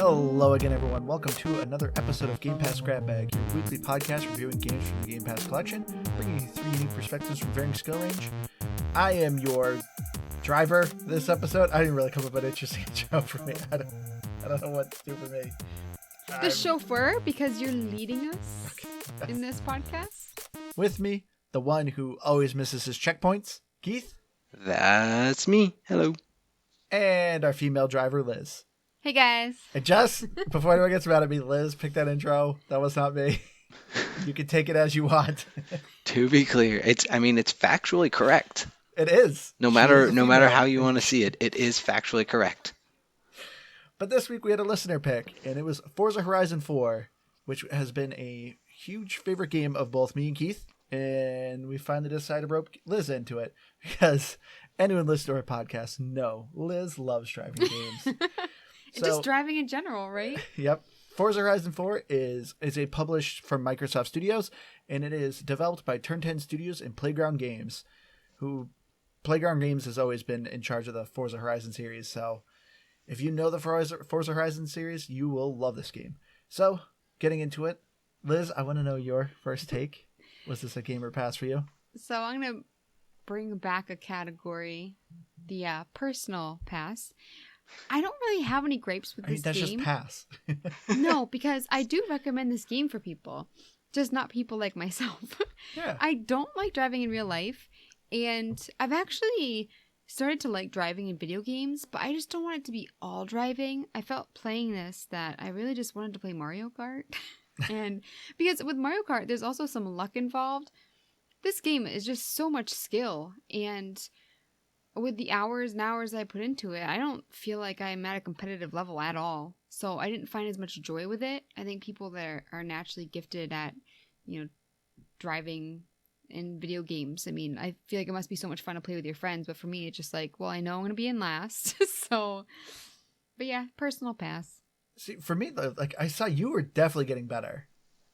Hello again, everyone. Welcome to another episode of Game Pass Grab Bag, your weekly podcast reviewing games from the Game Pass collection, bringing you three unique perspectives from varying skill range. I am your driver this episode. I didn't really come up with an interesting intro for me. I don't know what to do for me. The chauffeur, because you're leading us in this podcast. With me, the one who always misses his checkpoints, Keith. That's me. Hello. And our female driver, Liz. Hey guys. And just before anyone gets mad at me, Liz picked that intro. That was not me. You can take it as you want. To be clear, it's factually correct. It is. No matter how you want to see it, it is factually correct. But this week we had a listener pick, and it was Forza Horizon 4, which has been a huge favorite game of both me and Keith. And we finally decided to rope Liz into it because anyone listening to our podcast know Liz loves driving games. Just driving in general, right? Yep. Forza Horizon 4 is a published from Microsoft Studios, and it is developed by Turn 10 Studios and Playground Games, who Playground Games has always been in charge of the Forza Horizon series. So if you know the Forza Horizon series, you will love this game. So getting into it, Liz, I want to know your first take. Was this a gamer pass for you? So I'm going to bring back a category, the personal pass. I don't really have any gripes with this that's game. That's just pass. No, because I do recommend this game for people, just not people like myself. Yeah. I don't like driving in real life, and I've actually started to like driving in video games, but I just don't want it to be all driving. I felt playing this that I really just wanted to play Mario Kart. And because with Mario Kart, there's also some luck involved. This game is just so much skill, and with the hours and hours I put into it, I don't feel like I'm at a competitive level at all. So I didn't find as much joy with it. I think people that are naturally gifted at, driving in video games. I mean, I feel like it must be so much fun to play with your friends, but for me, it's just like, well, I know I'm going to be in last. So, but yeah, personal pass. See, for me, like I saw you were definitely getting better.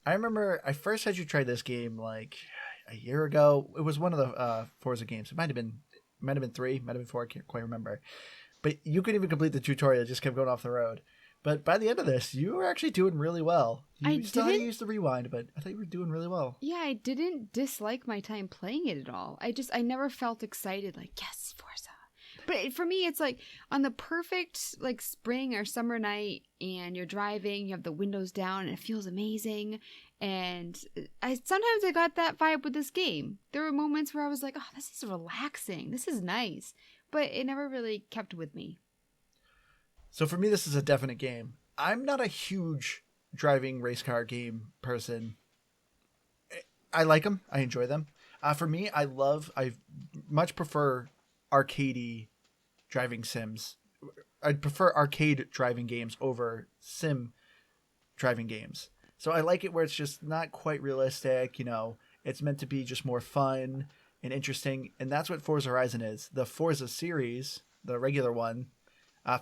I remember I first had you try this game like a year ago. It was one of the Forza games. It might have been 3, might have been 4. I can't quite remember. But you couldn't even complete the tutorial. It just kept going off the road. But by the end of this, you were actually doing really well. You still had to use the rewind, but I thought you were doing really well. Yeah, I didn't dislike my time playing it at all. I never felt excited like, yes, Forza. But for me, it's like on the perfect like spring or summer night and you're driving, you have the windows down and it feels amazing. And sometimes I got that vibe with this game. There were moments where I was like, oh, this is relaxing. This is nice. But it never really kept with me. So for me, this is a definite game. I'm not a huge driving race car game person. I like them. I enjoy them. For me, I much prefer arcadey driving sims. I'd prefer arcade driving games over sim driving games. So I like it where it's just not quite realistic. It's meant to be just more fun and interesting. And that's what Forza Horizon is. The Forza series, the regular one,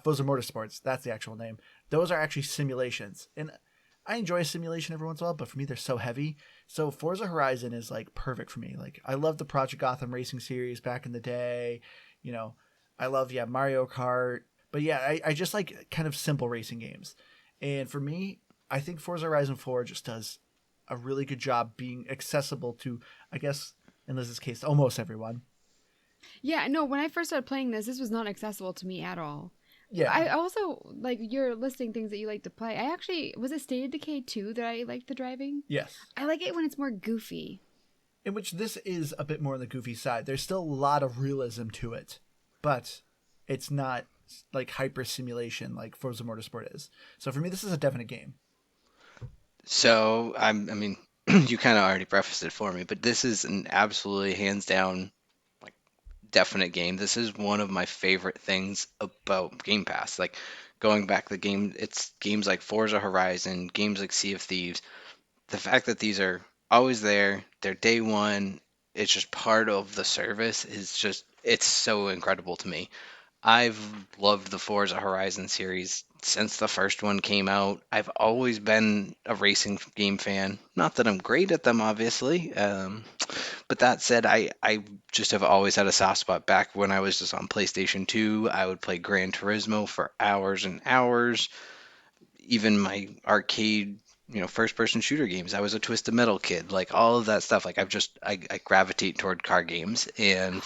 Forza Motorsports, that's the actual name. Those are actually simulations. And I enjoy a simulation every once in a while, but for me, they're so heavy. So Forza Horizon is like perfect for me. Like I love the Project Gotham racing series back in the day. I love, Mario Kart. But yeah, I just like kind of simple racing games. And for me, I think Forza Horizon 4 just does a really good job being accessible to, I guess, in Liz's case, almost everyone. Yeah, no, when I first started playing this was not accessible to me at all. Yeah. I also, like, you're listing things that you like to play. Was it State of Decay 2 that I liked the driving? Yes. I like it when it's more goofy. In which this is a bit more on the goofy side. There's still a lot of realism to it, but it's not like hyper simulation like Forza Motorsport is. So for me, this is a definite game. So, you kind of already prefaced it for me, but this is an absolutely hands down, like, definite game. This is one of my favorite things about Game Pass. Like, going back it's games like Forza Horizon, games like Sea of Thieves. The fact that these are always there, they're day one, it's just part of the service it's so incredible to me. I've loved the Forza Horizon series since the first one came out. I've always been a racing game fan. Not that I'm great at them, obviously. But that said, I just have always had a soft spot. Back when I was just on PlayStation 2, I would play Gran Turismo for hours and hours. even my arcade, first-person shooter games. I was a Twisted Metal kid. Like all of that stuff. Like I gravitate toward car games, and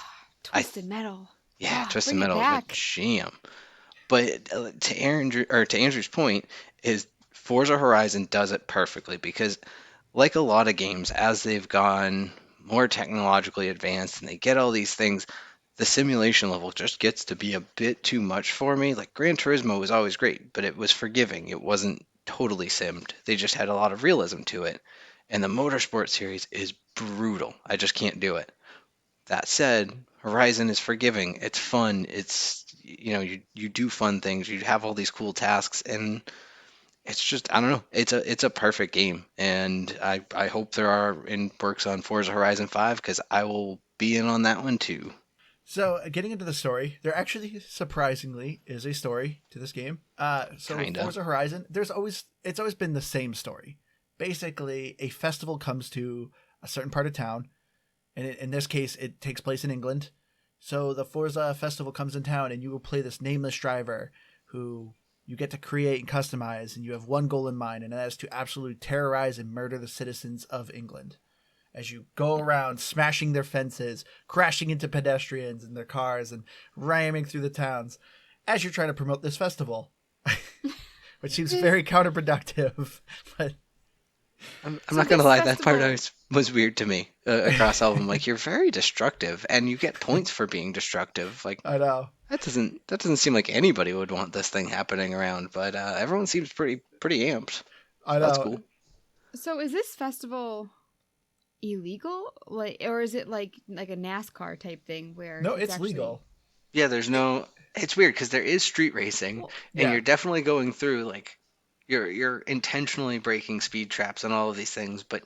I Twisted Metal. yeah, Ah, Twisted bring it Metal is a back. jam. But to Andrew's point, is Forza Horizon does it perfectly because, like a lot of games, as they've gone more technologically advanced and they get all these things, the simulation level just gets to be a bit too much for me. Like Gran Turismo was always great, but it was forgiving. It wasn't totally simmed. They just had a lot of realism to it. And the Motorsport series is brutal. I just can't do it. That said, Horizon is forgiving. It's fun. It's you do fun things. You have all these cool tasks, and it's just I don't know. It's a perfect game, and I hope there are in works on Forza Horizon 5 because I will be in on that one too. So, getting into the story, there actually surprisingly is a story to this game. So Kinda. Forza Horizon, it's always been the same story. Basically, a festival comes to a certain part of town, and in this case, it takes place in England. So the Forza festival comes in town, and you will play this nameless driver who you get to create and customize, and you have one goal in mind, and that is to absolutely terrorize and murder the citizens of England as you go around smashing their fences, crashing into pedestrians and their cars, and ramming through the towns as you're trying to promote this festival, which seems very counterproductive. But I'm So not gonna this lie, that part festival, was weird to me across all of them. Like you're very destructive, and you get points for being destructive. Like I know, that doesn't seem like anybody would want this thing happening around, but everyone seems pretty amped. I That's know. cool. so is this festival illegal? Like, or is it like a NASCAR type thing where No, it's it's actually legal. Yeah, there's no. It's weird because there is street racing, well, and Yeah. you're definitely going through like you're intentionally breaking speed traps and all of these things, but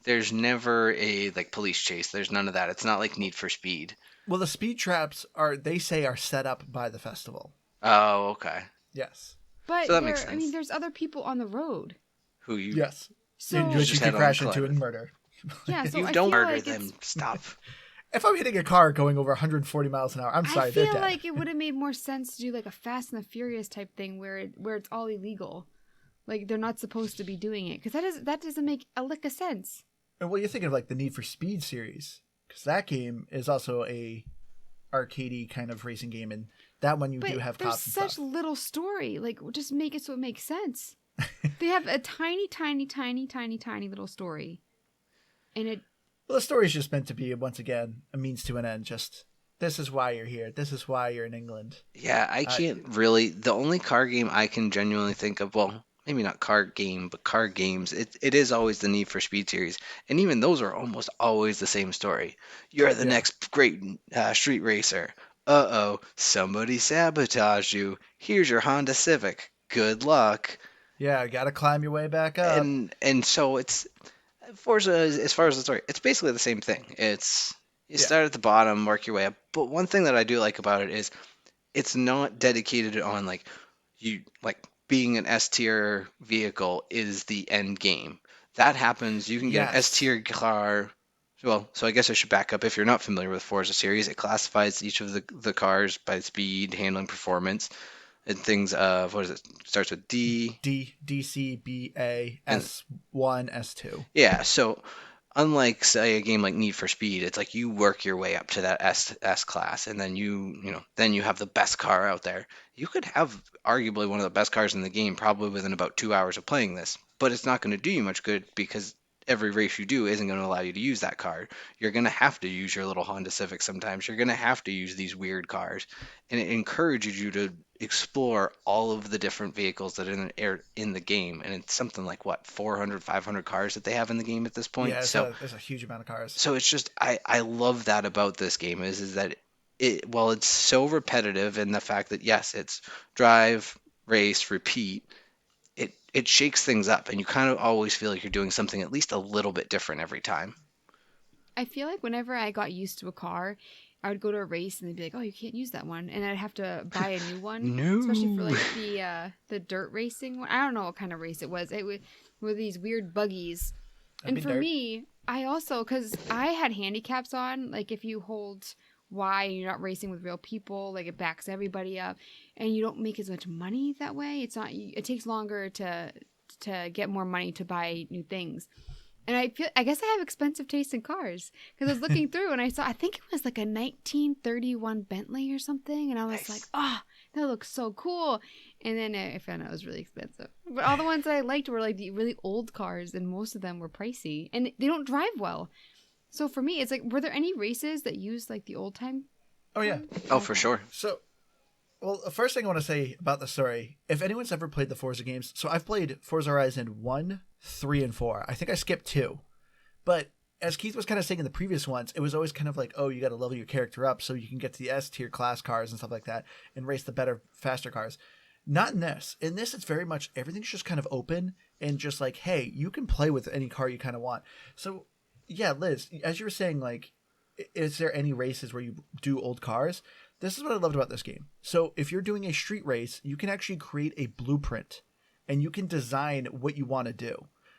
there's never a like police chase. There's none of that. It's not like Need for Speed. Well, the speed traps they say are set up by the festival. Oh, okay. Yes. So but that makes there, I mean, sense. there's other people on the road. Who you Yes. In you So which you just could head on crash into collide and with? murder. yeah, so You I don't feel murder like it's them. Stop. If I'm hitting a car going over 140 miles an hour, I'm I sorry, they're feel dead. like it would have made more sense to do like a Fast and the Furious type thing where it's all illegal. Like they're not supposed to be doing it because that doesn't make a lick of sense. And well, you're thinking of like the Need for Speed series, because that game is also a arcadey kind of racing game, and that one you do But have there's cops and such stuff. little story. Like just make it so it makes sense. They have a tiny, tiny, tiny, tiny, tiny little story, and it Well, the story's just meant to be once again a means to an end. Just this is why you're here. This is why you're in England. Yeah, I Uh, can't really. The only car game I can genuinely think of, well, maybe not car game, but car games, it is always the Need for Speed series. And even those are almost always the same story. You're the yeah, next great street racer. Uh-oh, somebody sabotaged you. Here's your Honda Civic. Good luck. yeah. Got to climb your way back up. And so it's Forza, as far as the story, it's basically the same thing. It's you Yeah, start at the bottom, work your way up. But one thing that I do like about it is it's not dedicated on like you like being an S tier vehicle is the end game. That happens. You can get an S yes, tier car. Well, so I guess I should back up. If you're not familiar with Forza series, it classifies each of the cars by speed, handling, performance, and things. What is it? Starts with D, DCBA and S1 S2. yeah. So unlike say a game like Need for Speed, it's like you work your way up to that S class, and then then you have the best car out there. You could have arguably one of the best cars in the game probably within about 2 hours of playing this, but it's not going to do you much good because every race you do isn't going to allow you to use that car. You're going to have to use your little Honda Civic sometimes. You're going to have to use these weird cars, and it encourages you to explore all of the different vehicles that are in the game. And it's something like what 400, 500 cars that they have in the game at this point. Yeah, So there's a huge amount of cars. so it's just I love that about this game is that it while it's so repetitive in the fact that yes, it's drive, race, repeat, it shakes things up and you kind of always feel like you're doing something at least a little bit different every time. I feel like whenever I got used to a car, I would go to a race and they'd be like, "Oh, you can't use that one," and I'd have to buy a new one. Especially for No. like the dirt racing one. I don't know what kind of race it was. It were these weird buggies. I've And been for dirt. me, I also because I had handicaps on, like if you hold why you're not racing with real people. Like, it backs everybody up, and you don't make as much money that way. It's not. It takes longer to get more money to buy new things. And I guess I have expensive taste in cars, because I was looking through and I think it was like a 1931 Bentley or something. And I was like, Nice. oh, that looks so cool. And then I found out it was really expensive. But all the ones that I liked were like the really old cars, and most of them were pricey and they don't drive well. So for me, it's like, were there any races that used like the old time Oh yeah. cars? Oh, for Okay. sure. So, well, the first thing I want to say about the story, if anyone's ever played the Forza games, so I've played Forza Horizon 1, 3, and 4. I think I skipped 2. But as Keith was kind of saying in the previous ones, it was always kind of like, oh, you got to level your character up so you can get to the S tier class cars and stuff like that and race the better, faster cars. Not in this. In this, it's very much everything's just kind of open and just like, hey, you can play with any car you kind of want. So, yeah, Liz, as you were saying, like, is there any races where you do old cars? This is what I loved about this game. So, if you're doing a street race, you can actually create a blueprint and you can design what you want to do.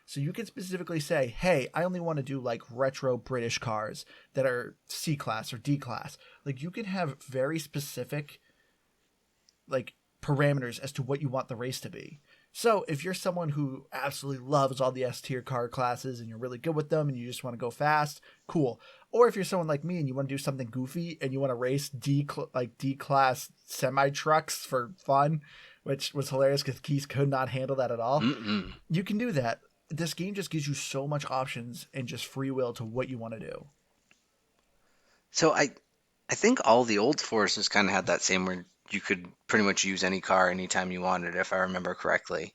So you can specifically say, hey, I only want to do like retro British cars that are C class or D class. Like, you can have very specific like parameters as to what you want the race to be. So if you're someone who absolutely loves all the S tier car classes and you're really good with them and you just want to go fast, cool. Or if you're someone like me and you want to do something goofy and you want to race D class semi trucks for fun, which was hilarious because Keith could not handle that at all. Mm-mm. You can do that. This game just gives you so much options and just free will to what you want to do. So I think all the old Forzas kind of had that same where you could pretty much use any car anytime you wanted, if I remember correctly.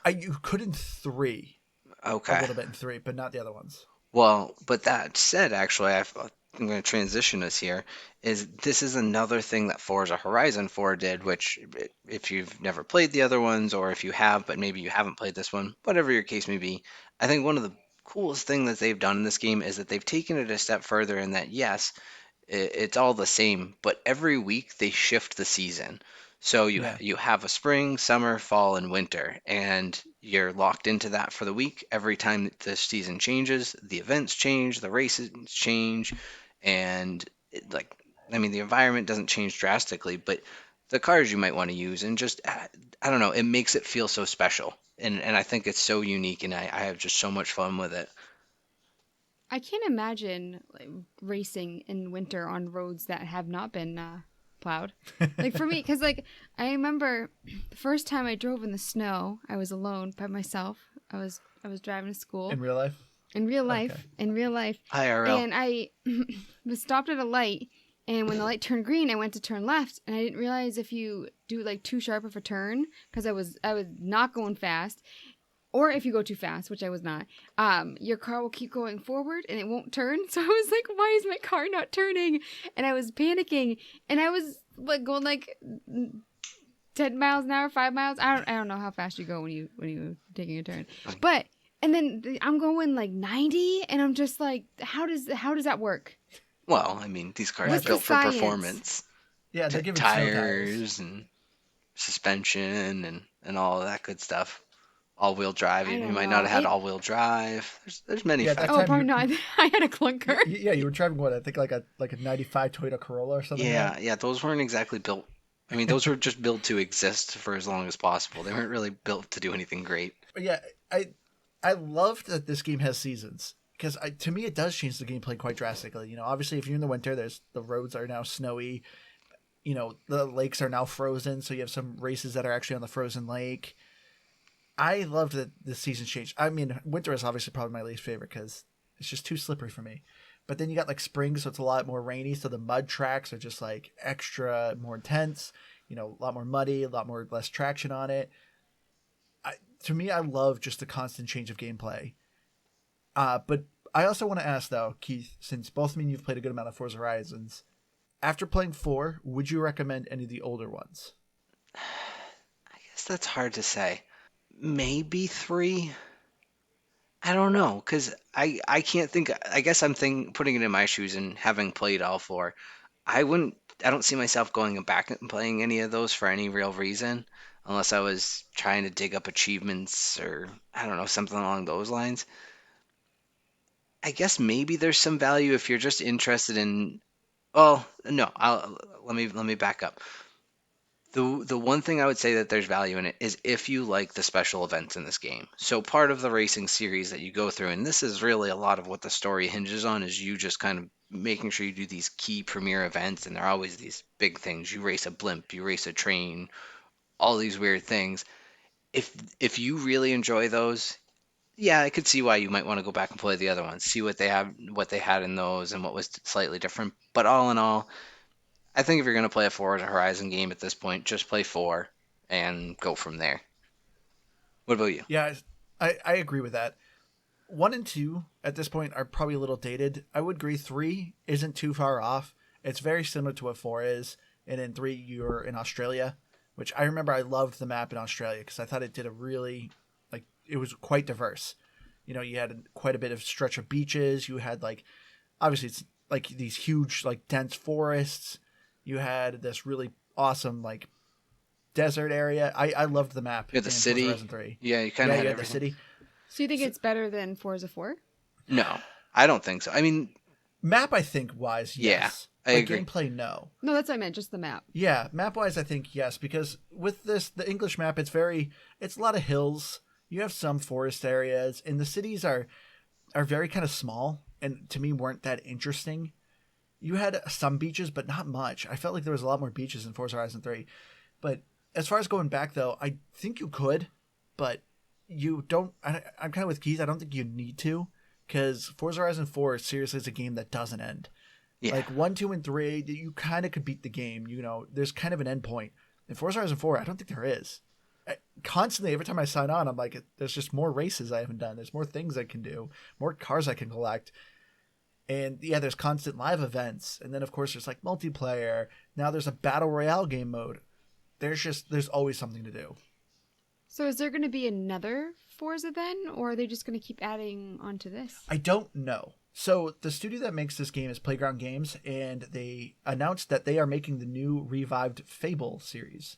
You could in 3, a Okay. little bit in 3, but not the other ones. Well, but that said, actually, I'm going to transition us here. This is another thing that Forza Horizon 4 did, which, if you've never played the other ones, or if you have, but maybe you haven't played this one, whatever your case may be, I think one of the coolest thing that they've done in this game is that they've taken it a step further in that, yes, it's all the same, but every week they shift the season. So Yeah. you have a spring, summer, fall, and winter, and you're locked into that for the week. Every time that the season changes, the events change, the races change, and I mean, the environment doesn't change drastically, but the cars you might want to use, and just I don't know, it makes it feel so special, and I think it's so unique, and I have just so much fun with it. I can't imagine like, racing in winter on roads that have not been plowed. Like, for me, because like I remember the first time I drove in the snow, I was alone by myself. I was driving to school In real life? in real life, Okay. IRL. and I was stopped at a light. And when the light turned green, I went to turn left, and I didn't realize if you do like too sharp of a turn, because I was not going fast, or if you go too fast, which I was not, your car will keep going forward and it won't turn. So I was like, why is my car not turning? And I was panicking, and I was like going like 10 miles an hour, 5 miles. I don't know how fast you go when you taking a turn, but and then I'm going like 90, and I'm just like, how does that work? Well, I mean, these cars are What's the built for science? performance. Yeah, they're giving snow tires. Tires and suspension and all of that good stuff. All-wheel drive. I You don't might know. not have had It. all-wheel drive. There's many Yeah, that Oh, factors. time probably you, not. I had a clunker. yeah, you were driving what? I think like a 95 Toyota Corolla or something like that. Yeah, those weren't exactly built. I mean, those were just built to exist for as long as possible. They weren't really built to do anything great. But yeah, I love that this game has seasons because to me it does change the gameplay quite drastically. You know, obviously if you're in the winter, the roads are now snowy. You know, the lakes are now frozen, so you have some races that are actually on the frozen lake. I love that the seasons change. I mean, winter is obviously probably my least favorite because it's just too slippery for me. But then you got like spring, so it's a lot more rainy, so the mud tracks are just like extra more intense. You know, a lot more muddy, a lot more less traction on it. To me, I love just the constant change of gameplay. But I also want to ask though, Keith, since both of me and you've played a good amount of Forza Horizons, after playing 4, would you recommend any of the older ones? I guess that's hard to say. Maybe 3. I don't know, because I can't think. I guess putting it in my shoes and having played all 4. I wouldn't. I don't see myself going back and playing any of those for any real reason, unless I was trying to dig up achievements or I don't know, something along those lines. I guess maybe there's some value if you're just interested in Well, no, let me back up. The one thing I would say that there's value in it is if you like the special events in this game. So part of the racing series that you go through, and this is really a lot of what the story hinges on, is you just kind of making sure you do these key premier events, and they're always these big things. You race a blimp, you race a train, all these weird things. If you really enjoy those, yeah, I could see why you might want to go back and play the other ones, see what they had in those, and what was slightly different. But all in all, I think if you're going to play a Forza Horizon game at this point, just play 4 and go from there. What about you? Yeah, I agree with that. 1 and 2 at this point are probably a little dated. I would agree 3 isn't too far off. It's very similar to what 4 is. And in 3, you're in Australia, which I remember I loved the map in Australia because I thought it did a really, like, it was quite diverse. You know, you had quite a bit of stretch of beaches. You had, like, obviously it's like these huge, like, dense forests. You had this really awesome, like, desert area. I loved the map You had the in Forza city. Horizon 3. Yeah, you kind Yeah, of you had had the everything. city. So you think it's better than Forza 4? No, I don't think so. I mean, Map, I think, wise, yeah, yes. I But agree. gameplay, no. No, that's what I meant, just the map. Yeah, map wise, I think yes, because with this, the English map, it's a lot of hills. You have some forest areas, and the cities are very kind of small, and to me weren't that interesting. You had some beaches, but not much. I felt like there was a lot more beaches in Forza Horizon 3. But as far as going back, though, I think you could, but you don't. I'm kind of with Keith. I don't think you need to, because Forza Horizon 4 seriously is a game that doesn't end. Yeah. Like 1, 2, and 3, you kind of could beat the game. You know, there's kind of an end point. In Forza Horizon 4, I don't think there is. Constantly, every time I sign on, I'm like, there's just more races I haven't done. There's more things I can do, more cars I can collect. And yeah, there's constant live events. And then, of course, there's like multiplayer. Now there's a battle royale game mode. There's always something to do. So is there going to be another Forza then, or are they just going to keep adding onto this? I don't know. So the studio that makes this game is Playground Games, and they announced that they are making the new revived Fable series.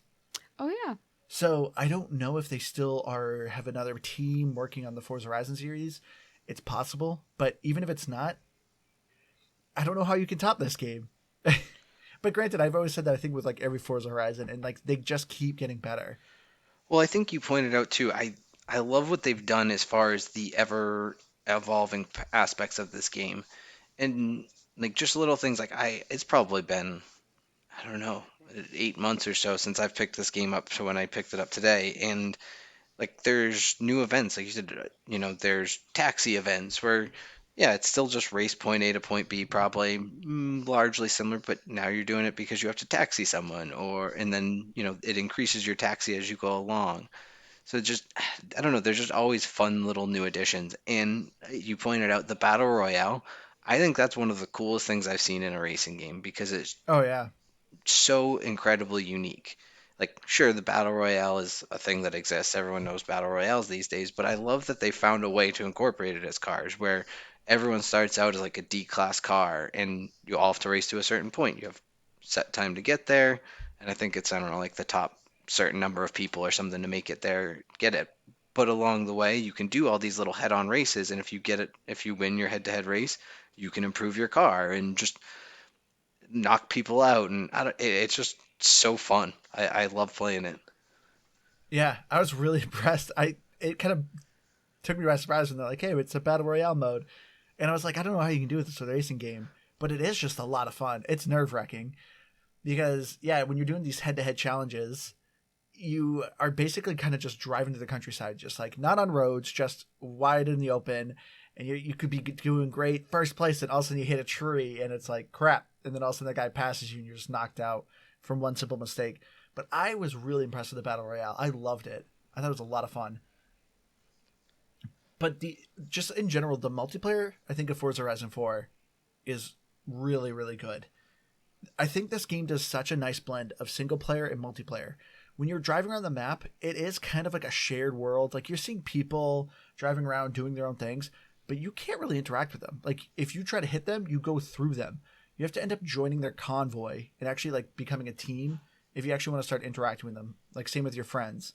Oh yeah. So I don't know if they still have another team working on the Forza Horizon series. It's possible, but even if it's not, I don't know how you can top this game. But granted, I've always said that I think with like every Forza Horizon, and like they just keep getting better. Well, I think you pointed out too. I love what they've done as far as the ever evolving aspects of this game, and like just little things like it's probably been, I don't know, 8 months or so since I've picked this game up to when I picked it up today, and like there's new events, like you said, there's taxi events where, yeah, it's still just race point A to point B, probably largely similar, but now you're doing it because you have to taxi someone, and then it increases your taxi as you go along. So just, I don't know, there's just always fun little new additions. And you pointed out the battle royale. I think that's one of the coolest things I've seen in a racing game because it's Oh yeah, so incredibly unique. Like, sure, the battle royale is a thing that exists. Everyone knows battle royales these days, but I love that they found a way to incorporate it as cars, where everyone starts out as like a D-class car, and you all have to race to a certain point. You have set time to get there, and I think it's, I don't know, like the top certain number of people or something to make it there, get it. But along the way, you can do all these little head-on races, and if you win your head-to-head race, you can improve your car and just knock people out, and it's just so fun. I love playing it. yeah. I was really impressed. It kind of took me by surprise when they're like, "Hey, it's a battle royale mode," and I was like, "I don't know how you can do this with a racing game, but it is just a lot of fun. It's nerve wracking because yeah, when you're doing these head to head challenges, you are basically kind of just driving to the countryside, just like not on roads, just wide in the open, and you could be doing great first place, and all of a sudden you hit a tree, and it's like crap, and then all of a sudden that guy passes you, and you're just knocked out from one simple mistake. But I was really impressed with the battle royale. I loved it. I thought it was a lot of fun. But the just in general, the multiplayer I think of Forza Horizon 4 is really really good. I think this game does such a nice blend of single player and multiplayer. When you're driving around the map, it is kind of like a shared world. Like you're seeing people driving around doing their own things, but you can't really interact with them. Like if you try to hit them, you go through them. You have to end up joining their convoy and actually like becoming a team if you actually want to start interacting with them. Like same with your friends.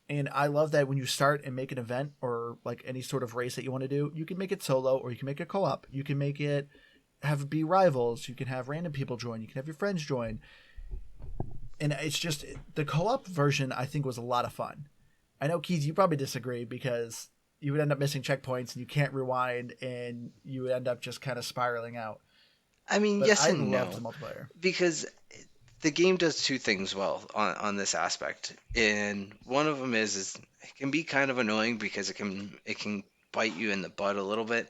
And I love that when you start and make an event or like any sort of race that you want to do, you can make it solo or you can make it co-op. You can make it have be rivals. You can have random people join. You can have your friends join. And it's just the co-op version, I think, was a lot of fun. I know, Keith, you probably disagree because you would end up missing checkpoints and you can't rewind and you would end up just kind of spiraling out. I mean, But yes I and loved no, the multiplayer. because the game does two things well on this aspect, and one of them is it can be kind of annoying because it can bite you in the butt a little bit.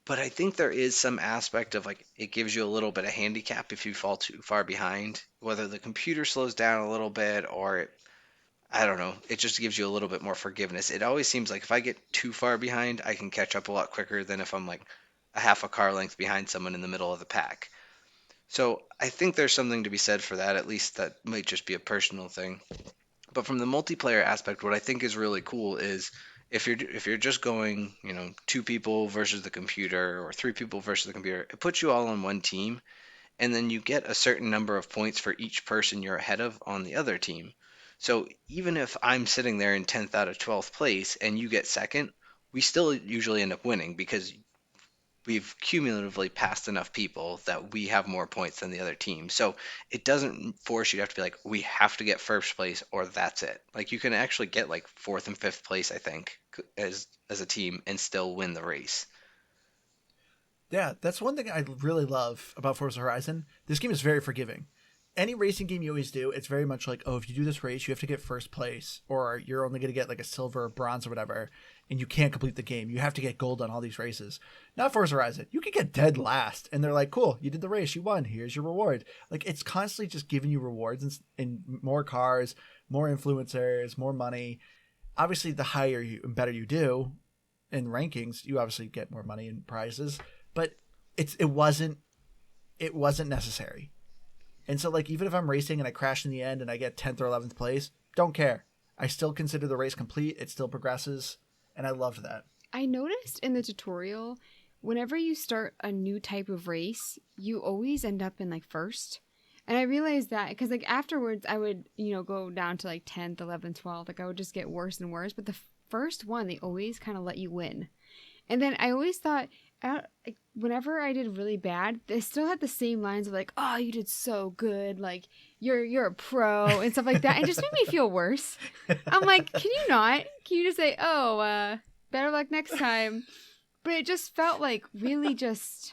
But I think there is some aspect of like it gives you a little bit of handicap if you fall too far behind, whether the computer slows down a little bit or I don't know, it just gives you a little bit more forgiveness. It always seems like if I get too far behind, I can catch up a lot quicker than if I'm like a half a car length behind someone in the middle of the pack. So I think there's something to be said for that. At least that might just be a personal thing. But from the multiplayer aspect, what I think is really cool is if you're just going, two people versus the computer or three people versus the computer, it puts you all on one team, and then you get a certain number of points for each person you're ahead of on the other team. So even if I'm sitting there in 10th out of 12th place and you get second, we still usually end up winning because we've cumulatively passed enough people that we have more points than the other team. So it doesn't force you to have to be like, we have to get first place or that's it. Like you can actually get like fourth and fifth place, I think, as a team and still win the race. Yeah, that's one thing I really love about Forza Horizon. This game is very forgiving. Any racing game you always do, it's very much like, oh, if you do this race, you have to get first place, or you're only going to get like a silver or bronze or whatever, and you can't complete the game. You have to get gold on all these races. Not Forza Horizon. You can get dead last, and they're like, cool, you did the race, you won, here's your reward. Like, it's constantly just giving you rewards and more cars, more influencers, more money. Obviously, the higher you and better you do in rankings, you obviously get more money and prizes, but it wasn't necessary. And so, like, even if I'm racing and I crash in the end and I get 10th or 11th place, don't care. I still consider the race complete. It still progresses. And I loved that. I noticed in the tutorial, whenever you start a new type of race, you always end up in like first. And I realized that because like afterwards I would, go down to like 10th, 11th, 12th. Like I would just get worse and worse. But the first one, they always kind of let you win. And then I always thought, whenever I did really bad, they still had the same lines of like, "Oh, you did so good, like you're a pro" and stuff like that. It just made me feel worse. I'm like, can you not? Can you just say, "Oh, better luck next time"? But it just felt like really just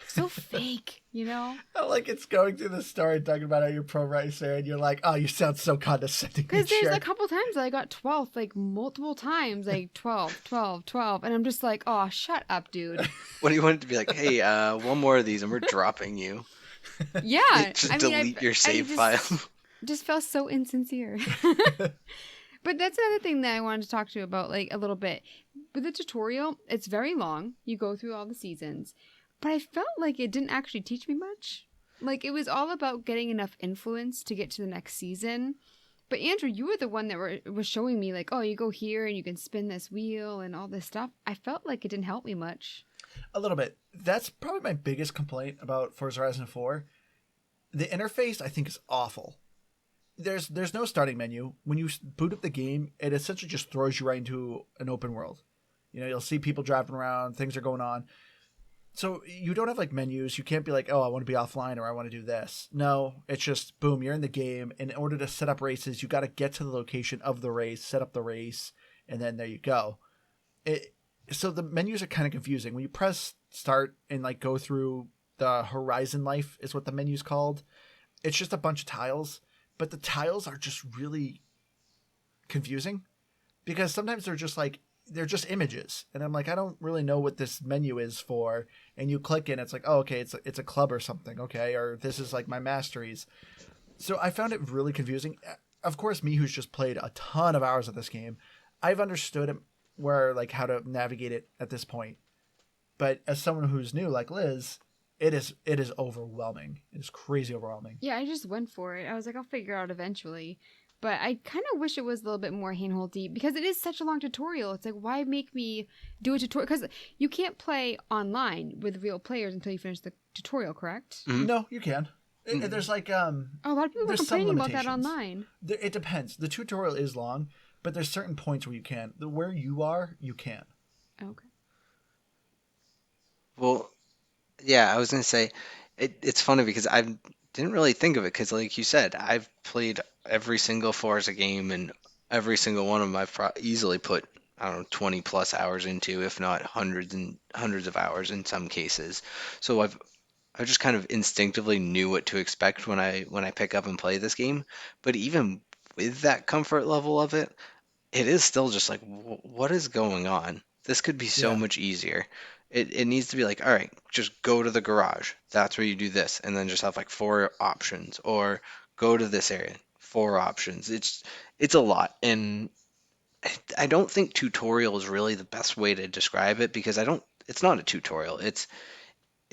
so fake, Like it's going through the story talking about how you're pro racer and you're like, oh, you sound so condescending. Because there's a couple times that I got 12th, like multiple times, like 12, 12, 12. And I'm just like, oh, shut up, dude. What do you want it to be like? Hey, one more of these and we're dropping you. Yeah. Just delete your save file. Just felt so insincere. But that's another thing that I wanted to talk to you about, like a little bit. With the tutorial, it's very long. You go through all the seasons. But I felt like it didn't actually teach me much. Like, it was all about getting enough influence to get to the next season. But Andrew, you were the one that was showing me, like, oh, you go here and you can spin this wheel and all this stuff. I felt like it didn't help me much. A little bit. That's probably my biggest complaint about Forza Horizon 4. The interface, I think, is awful. There's no starting menu. When you boot up the game, it essentially just throws you right into an open world. You'll see people driving around, things are going on. So you don't have like menus. You can't be like, oh, I want to be offline or I want to do this. No, it's just boom, you're in the game. And in order to set up races, you got to get to the location of the race, set up the race, and then there you go. So the menus are kind of confusing. When you press start and like go through the horizon life is what the menu's called. It's just a bunch of tiles, but the tiles are just really confusing because sometimes they're just images. And I'm like, I don't really know what this menu is for. And you click in, it's like, oh, okay, it's a club or something. Okay. Or this is like my masteries. So I found it really confusing. Of course, me who's just played a ton of hours of this game, I've understood it how to navigate it at this point. But as someone who's new, like Liz, it is overwhelming. It is crazy overwhelming. Yeah, I just went for it. I was like, I'll figure it out eventually. But I kind of wish it was a little bit more handholdy because it is such a long tutorial. It's like, why make me do a tutorial? Because you can't play online with real players until you finish the tutorial, correct? Mm-hmm. No, you can. There's like a lot of people were complaining about that online. It depends. The tutorial is long, but there's certain points where you can. Where you are, you can. Okay. Well, Yeah, I was gonna say it's funny because I didn't really think of it because, like you said, I've played every single Forza game and every single one of them easily put, I don't know, 20 plus hours into, if not hundreds and hundreds of hours in some cases. So I just kind of instinctively knew what to expect when I pick up and play this game. But even with that comfort level of it, it is still just like, what is going on? This could be so Yeah. much easier. It needs to be like, all right, just go to the garage. That's where you do this, and then just have like four options, or go to this area, four options. It's a lot, and I don't think tutorial is really the best way to describe it because I don't. It's not a tutorial. It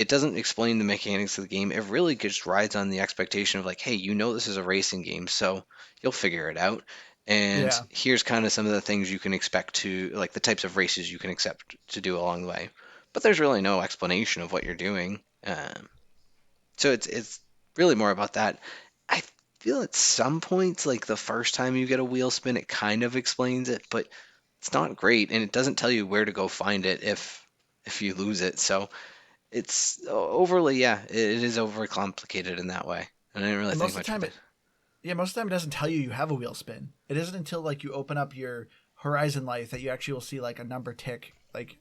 doesn't explain the mechanics of the game. It really just rides on the expectation of like, hey, you know this is a racing game, so you'll figure it out. And Yeah. here's kind of some of the things you can expect to, like the types of races you can expect to do along the way. But there's really no explanation of what you're doing. So it's really more about that. I feel at some points, like the first time you get a wheel spin, it kind of explains it, but it's not great, and it doesn't tell you where to go find it if you lose it. So it's overly, yeah, it is overly complicated in that way. And I didn't really And think most of the much of time, it. yeah, most of the time it doesn't tell you have a wheel spin. It isn't until like you open up your Horizon life that you actually will see like a number tick, like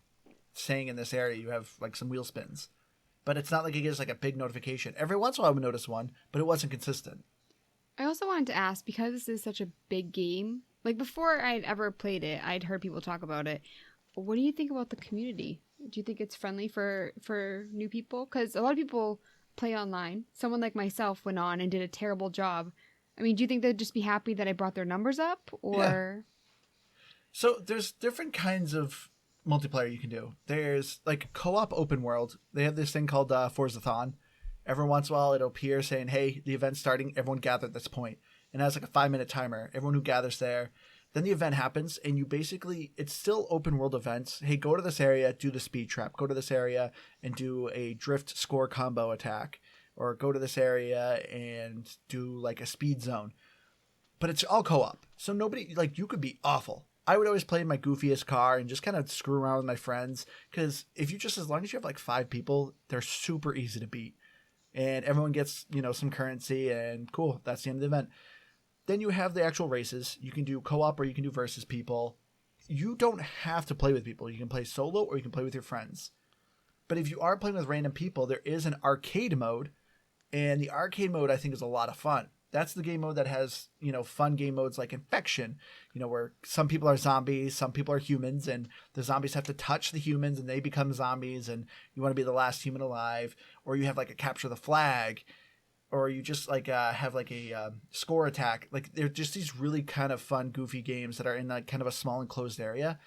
saying in this area you have like some wheel spins. But it's not like it gives like a big notification. Every once in a while I would notice one, but it wasn't consistent. I also wanted to ask, because this is such a big game, like before I'd ever played it, I'd heard people talk about it. What do you think about the community? Do you think it's friendly for new people? Because a lot of people play online. Someone like myself went on and did a terrible job. I mean, do you think they'd just be happy that I brought their numbers up, Yeah. or So there's different kinds of multiplayer you can do. There's like co-op open world. They have this thing called Forzathon. Every once in a while it'll appear saying, "Hey, the event's starting. Everyone gather at this point." And it has like a 5 minute timer. Everyone who gathers there, then the event happens, and you basically it's still open world events. Hey, go to this area, do the speed trap. Go to this area and do a drift score combo attack, or go to this area and do like a speed zone, but it's all co-op. So nobody like you could be awful. I would always play in my goofiest car and just kind of screw around with my friends because if you just as long as you have like 5 people, they're super easy to beat, and everyone gets some currency and cool. That's the end of the event. Then you have the actual races. You can do co-op or you can do versus people. You don't have to play with people. You can play solo or you can play with your friends. But if you are playing with random people, there is an arcade mode, and the arcade mode I think is a lot of fun. That's the game mode that has fun game modes like Infection, where some people are zombies, some people are humans, and the zombies have to touch the humans and they become zombies, and you want to be the last human alive, or you have like a capture the flag, or you just like have like a score attack. Like they're just these really kind of fun, goofy games that are in like kind of a small enclosed area.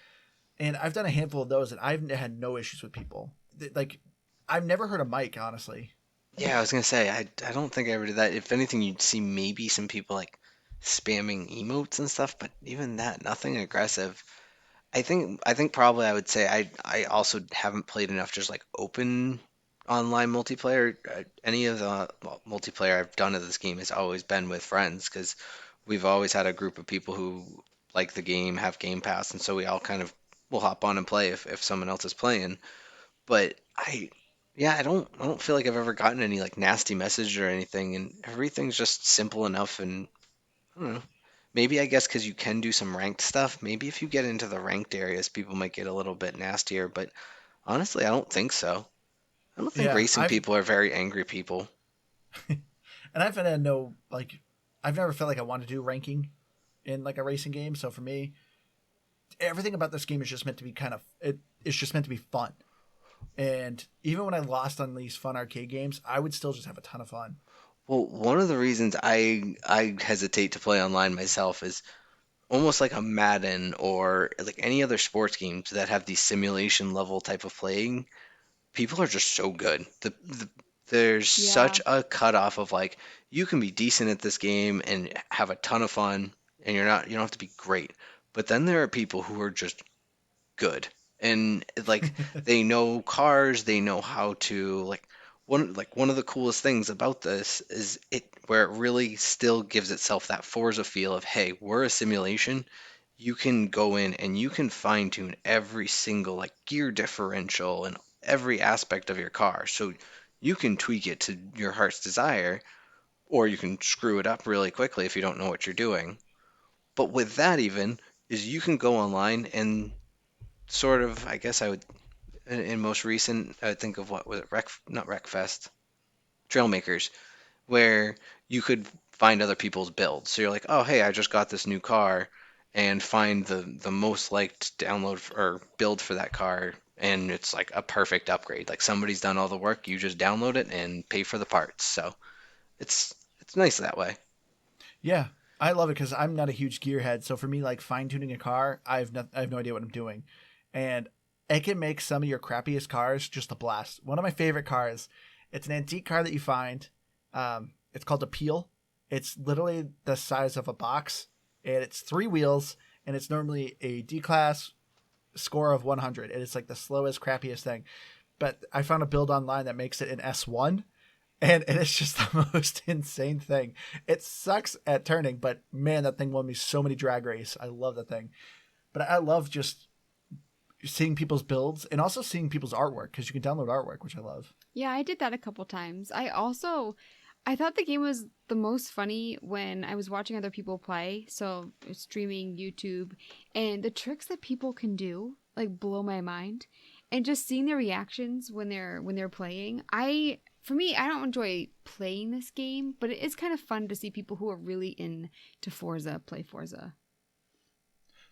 And I've done a handful of those, and I've had no issues with people. Like I've never heard a mic, honestly. Yeah, I was gonna say I don't think I ever did that. If anything, you'd see maybe some people like spamming emotes and stuff, but even that, nothing aggressive. I think probably I would say I also haven't played enough just like open online multiplayer. Any of the multiplayer I've done of this game has always been with friends because we've always had a group of people who like the game, have Game Pass, and so we all kind of will hop on and play if someone else is playing. But yeah, I don't feel like I've ever gotten any like nasty message or anything, and everything's just simple enough. And I don't know. Maybe I guess because you can do some ranked stuff. Maybe if you get into the ranked areas, people might get a little bit nastier. But honestly, I don't think so. I don't think Yeah, racing I've people are very angry people. and I've had no like I've never felt like I want to do ranking in like a racing game. So for me, everything about this game is just meant to be it's just meant to be fun. And even when I lost on these fun arcade games, I would still just have a ton of fun. Well, one of the reasons I hesitate to play online myself is almost like a Madden or like any other sports games that have the simulation level type of playing. People are just so good. There's yeah? such a cutoff of like you can be decent at this game and have a ton of fun, and you don't have to be great. But then there are people who are just good and like they know cars, they know how to one of the coolest things about this is it where it really still gives itself that Forza feel of hey, we're a simulation. You can go in and you can fine tune every single like gear differential and every aspect of your car. So you can tweak it to your heart's desire, or you can screw it up really quickly if you don't know what you're doing. But with that, even, is you can go online and sort of, I guess I would, in most recent, I would think of what was it, not Wreckfest, Trailmakers, where you could find other people's builds. So you're like, oh, hey, I just got this new car, and find the most liked download or build for that car, and it's like a perfect upgrade. Like somebody's done all the work, you just download it and pay for the parts. So it's nice that way. Yeah, I love it because I'm not a huge gearhead. So for me, like fine tuning a car, I have no idea what I'm doing, and it can make some of your crappiest cars just a blast. One of my favorite cars, it's an antique car that you find. It's called a Peel. It's literally the size of a box, and it's 3 wheels, and it's normally a D class score of 100, and it's like the slowest, crappiest thing. But I found a build online that makes it an S1, and it's just the most insane thing. It sucks at turning, but man, that thing won me so many drag race. I love that thing. But I love just seeing people's builds and also seeing people's artwork because you can download artwork, which I love. Yeah, I did that a couple times. I thought the game was the most funny when I was watching other people play, so streaming YouTube, and the tricks that people can do like blow my mind, and just seeing their reactions when they're playing. For me, I don't enjoy playing this game, but it is kind of fun to see people who are really into Forza play Forza.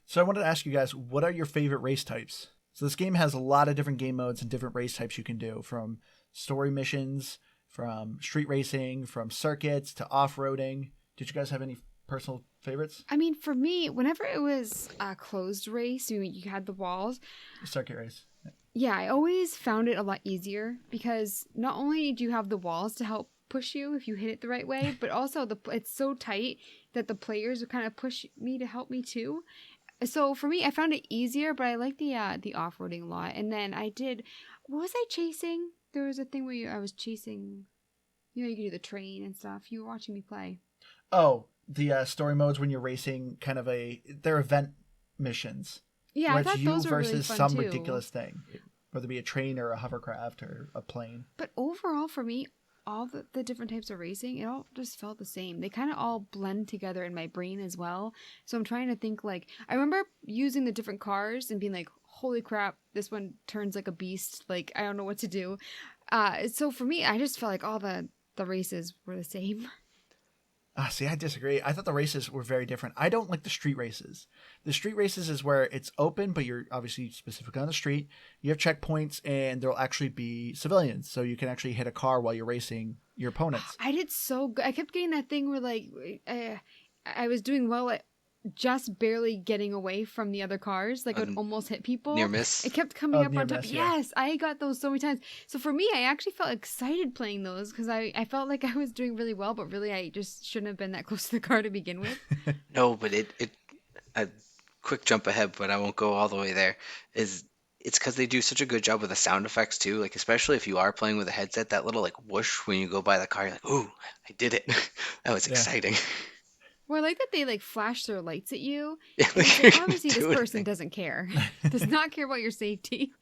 So I wanted to ask you guys, what are your favorite race types? So this game has a lot of different game modes and different race types you can do, from story missions, from street racing, from circuits to off-roading. Did you guys have any personal favorites? I mean, for me, whenever it was a closed race, you had the walls. Circuit race. Yeah, I always found it a lot easier because not only do you have the walls to help push you if you hit it the right way, but also it's so tight that the players would kind of push me to help me too. So for me, I found it easier, but I like the off-roading a lot. And then what was I chasing? There was a thing where I was chasing, you could do the train and stuff. You were watching me play. Oh, the story modes when you're racing they're event missions. Yeah, Where I thought it's those you were really versus fun some too. ridiculous thing, whether it be a train or a hovercraft or a plane. But overall, for me, all the different types of racing, it all just felt the same. They kind of all blend together in my brain as well. So I'm trying to think like, I remember using the different cars and being like, holy crap, this one turns like a beast. Like, I don't know what to do. So for me, I just felt like all the races were the same. See, I disagree. I thought the races were very different. I don't like the street races. The street races is where it's open, but you're obviously specifically on the street. You have checkpoints, and there'll actually be civilians, so you can actually hit a car while you're racing your opponents. I did so good. I kept getting that thing where like I was doing well at just barely getting away from the other cars. Like I would almost hit people. Near miss. It kept coming up near on top. miss, yeah. Yes, I got those so many times. So for me, I actually felt excited playing those because I felt like I was doing really well, but really I just shouldn't have been that close to the car to begin with. No, but a quick jump ahead, but I won't go all the way there. It's because they do such a good job with the sound effects too. Like especially if you are playing with a headset, that little like whoosh when you go by the car, you're like, "Ooh, I did it!" That was Yeah. exciting. Well, I like that they like flash their lights at you. Yeah, And it's like, like, you're obviously, this doing person things. doesn't care. Does not care about your safety.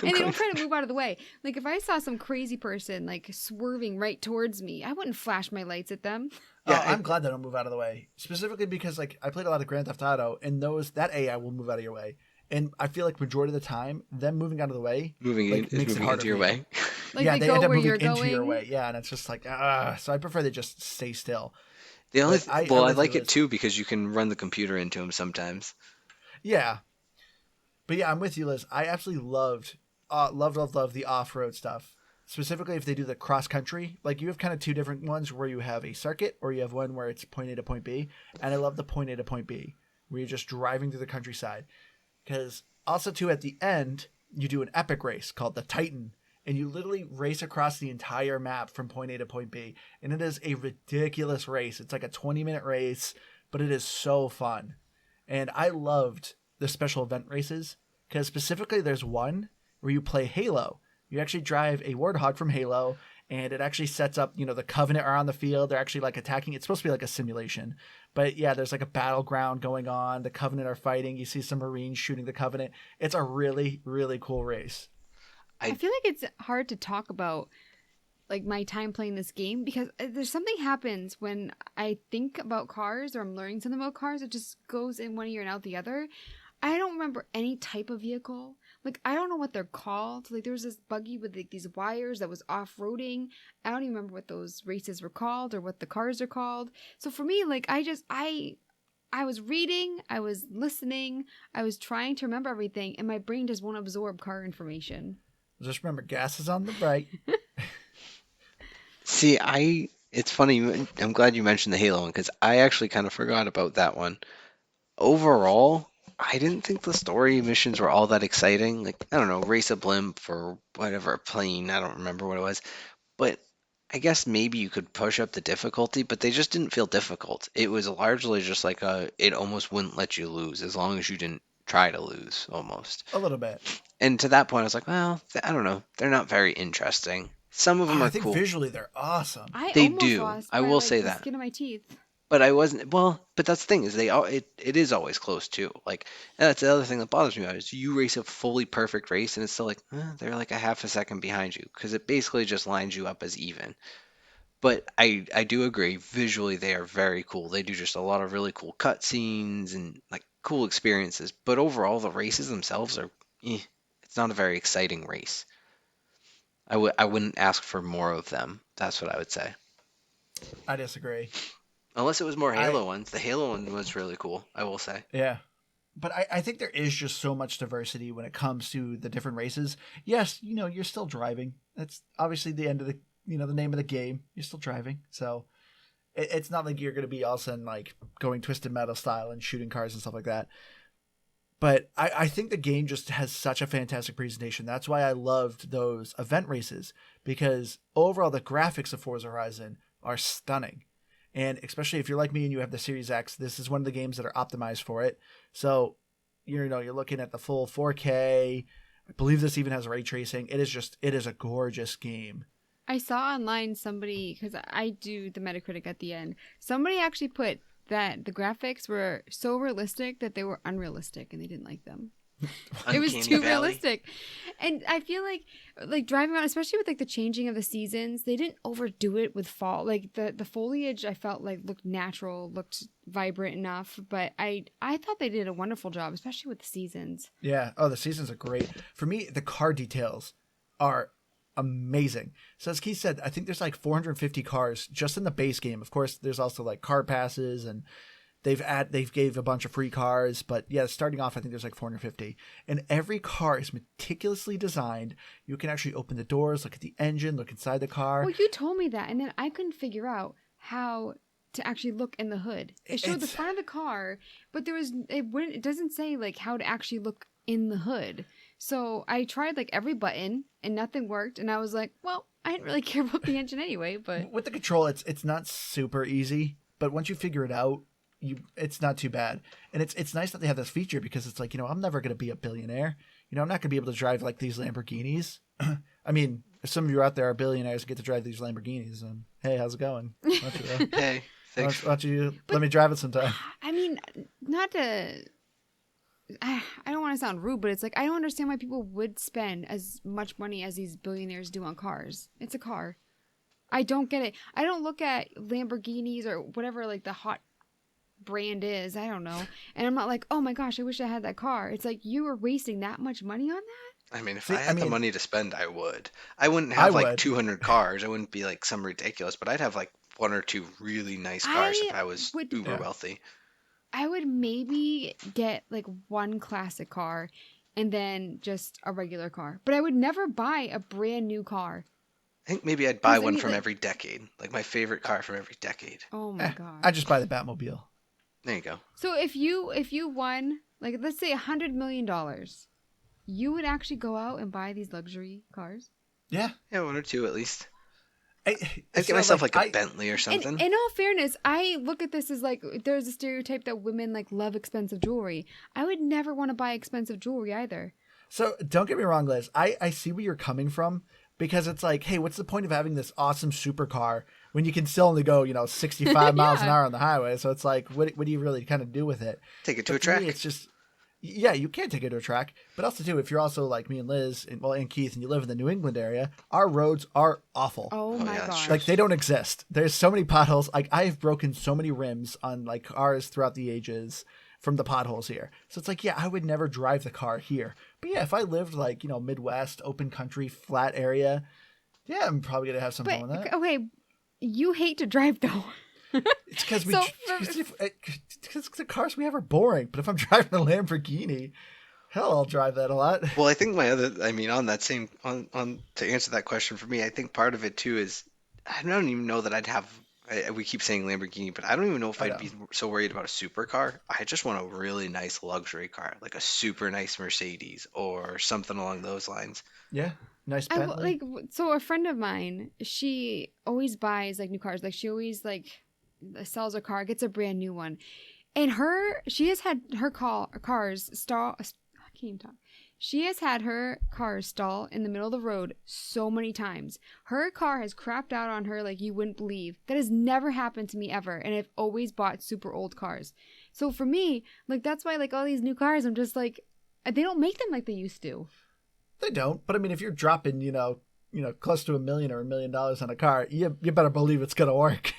And they don't try to move out of the way. Like if I saw some crazy person like swerving right towards me, I wouldn't flash my lights at them. Yeah, I'm glad they don't move out of the way. Specifically because like I played a lot of Grand Theft Auto, and that AI will move out of your way. And I feel like majority of the time, them moving out of the way moving like, in, is makes it moving harder into for your you. way. Like Yeah, they they go end up where moving you're into your going. way. Yeah, and it's just like so I prefer they just stay still. The only But I well, I went through like it this. too because you can run the computer into them sometimes. Yeah, but yeah, I'm with you, Liz. I absolutely loved the off-road stuff. Specifically, if they do the cross country, like you have kind of two different ones where you have a circuit or you have one where it's point A to point B, and I love the point A to point B where you're just driving through the countryside. Because also too at the end you do an epic race called the Titan, and you literally race across the entire map from point A to point B, and it is a ridiculous race. It's like a 20-minute race, but it is so fun, and I loved the special event races because specifically there's one where you play Halo. You actually drive a Warthog from Halo, and it actually sets up, the Covenant are on the field. They're actually like attacking. It's supposed to be like a simulation, but yeah, there's like a battleground going on. The Covenant are fighting. You see some Marines shooting the Covenant. It's a really, really cool race. I feel like it's hard to talk about like my time playing this game because there's something happens when I think about cars or I'm learning something about cars. It just goes in one ear and out the other. I don't remember any type of vehicle. Like, I don't know what they're called. Like, there was this buggy with like these wires that was off-roading. I don't even remember what those races were called or what the cars are called. So for me, like, I was reading, I was listening, I was trying to remember everything, and my brain just won't absorb car information. Just remember, gas is on the right. See, it's funny. I'm glad you mentioned the Halo one because I actually kind of forgot about that one. Overall, I didn't think the story missions were all that exciting. Like, I don't know, race a blimp or whatever, a plane. I don't remember what it was. But I guess maybe you could push up the difficulty, but they just didn't feel difficult. It was largely just like it almost wouldn't let you lose as long as you didn't try to lose, almost. A little bit. And to that point, I was like, well, I don't know. They're not very interesting. Some of them I are think cool. visually they're awesome. I They almost do. lost I by, will like, say the that. skin of my teeth. But I wasn't but that's the thing is it is always close too. Like and that's the other thing that bothers me about it is you race a fully perfect race and it's still like they're like a half a second behind you because it basically just lines you up as even. But I do agree visually they are very cool. They do just a lot of really cool cutscenes and like cool experiences. But overall the races themselves are it's not a very exciting race. I wouldn't ask for more of them. That's what I would say. I disagree. Unless it was more I Halo ones. The Halo one was really cool, I will say. Yeah. But I think there is just so much diversity when it comes to the different races. Yes, you're still driving. That's obviously the end of the name of the game. You're still driving. So it's not like you're going to be all of a sudden like going Twisted Metal style and shooting cars and stuff like that. But I think the game just has such a fantastic presentation. That's why I loved those event races because overall the graphics of Forza Horizon are stunning. And especially if you're like me and you have the Series X, this is one of the games that are optimized for it. So, you're looking at the full 4K. I believe this even has ray tracing. It is a gorgeous game. I saw online somebody, because I do the Metacritic at the end, somebody actually put that the graphics were so realistic that they were unrealistic and they didn't like them. It was Uncanny too Valley. realistic. And I feel like driving around, especially with like the changing of the seasons, they didn't overdo it with fall. Like the foliage I felt like looked natural, looked vibrant enough, but I thought they did a wonderful job, especially with the seasons. Yeah. Oh, the seasons are great. For me, the car details are amazing. So as Keith said, I think there's like 450 cars just in the base game. Of course, there's also like car passes and they've gave a bunch of free cars, but yeah, starting off, I think there's like 450, and every car is meticulously designed. You can actually open the doors, look at the engine, look inside the car. Well, you told me that, and then I couldn't figure out how to actually look in the hood. It showed the front of the car, but it doesn't say like how to actually look in the hood. So I tried like every button, and nothing worked, and I was like, well, I didn't really care about the engine anyway. But with the control, it's not super easy, but once you figure it out, it's not too bad. And it's nice that they have this feature because it's like, I'm never going to be a billionaire. I'm not going to be able to drive like these Lamborghinis. I mean, if some of you out there are billionaires and get to drive these Lamborghinis, hey, how's it going? Hey, thanks. Why don't you let me drive it sometime? I mean, I don't want to sound rude, but it's like, I don't understand why people would spend as much money as these billionaires do on cars. It's a car. I don't get it. I don't look at Lamborghinis or whatever like the hot brand is, I don't know, and I'm not like, oh my gosh, I wish I had that car. It's like, you were wasting that much money on that. I mean, if I had the money to spend, I would. I wouldn't have like 200 cars. I wouldn't be like some ridiculous, but I'd have like one or two really nice cars if I was uber wealthy. I would maybe get like one classic car and then just a regular car, but I would never buy a brand new car. I think maybe I'd buy one from every decade, like my favorite car from every decade. Oh my god! I just buy the Batmobile. There you go. So if you won, like, let's say $100 million, you would actually go out and buy these luxury cars? Yeah, one or two at least. I'd get myself like a Bentley or something. In all fairness, I look at this as like, there's a stereotype that women like love expensive jewelry. I would never want to buy expensive jewelry either. So don't get me wrong, Liz. I see where you're coming from. Because it's like, hey, what's the point of having this awesome supercar when you can still only go, 65 miles an hour on the highway? So it's like, what do you really kind of do with it? Take it to a track. Me, it's just, Yeah, you can take it to a track, but also too, if you're also like me and Liz and Keith, and you live in the New England area, our roads are awful. Oh Oh my yeah, that's true. Like gosh. they don't exist. There's so many potholes. Like I've broken so many rims on like cars throughout the ages from the potholes here. So it's like, yeah, I would never drive the car here. But yeah, if I lived like, Midwest, open country, flat area, yeah, I'm probably gonna have some fun But with that. okay, you hate to drive though. It's because So because the cars we have are boring. But if I'm driving a Lamborghini, hell, I'll drive that a lot. Well, I think I mean, on that same, on to answer that question for me, I think part of it too is I don't even know that I'd have. We keep saying Lamborghini, but I don't even know if I I'd know. be so worried about a supercar. I just want a really nice luxury car, like a super nice Mercedes or something along those lines. Yeah, nice Bentley. so a friend of mine, she always buys like new cars. Like she always like sells a car, gets a brand new one. And she has had her cars stall. I can't even talk. She has had her cars stall in the middle of the road so many times. Her car has crapped out on her like you wouldn't believe. That has never happened to me ever. And I've always bought super old cars. So for me, like that's why like all these new cars, I'm just like, they don't make them like they used to. They don't. But I mean, if you're dropping, close to $1 million or $1 million on a car, you better believe it's gonna work.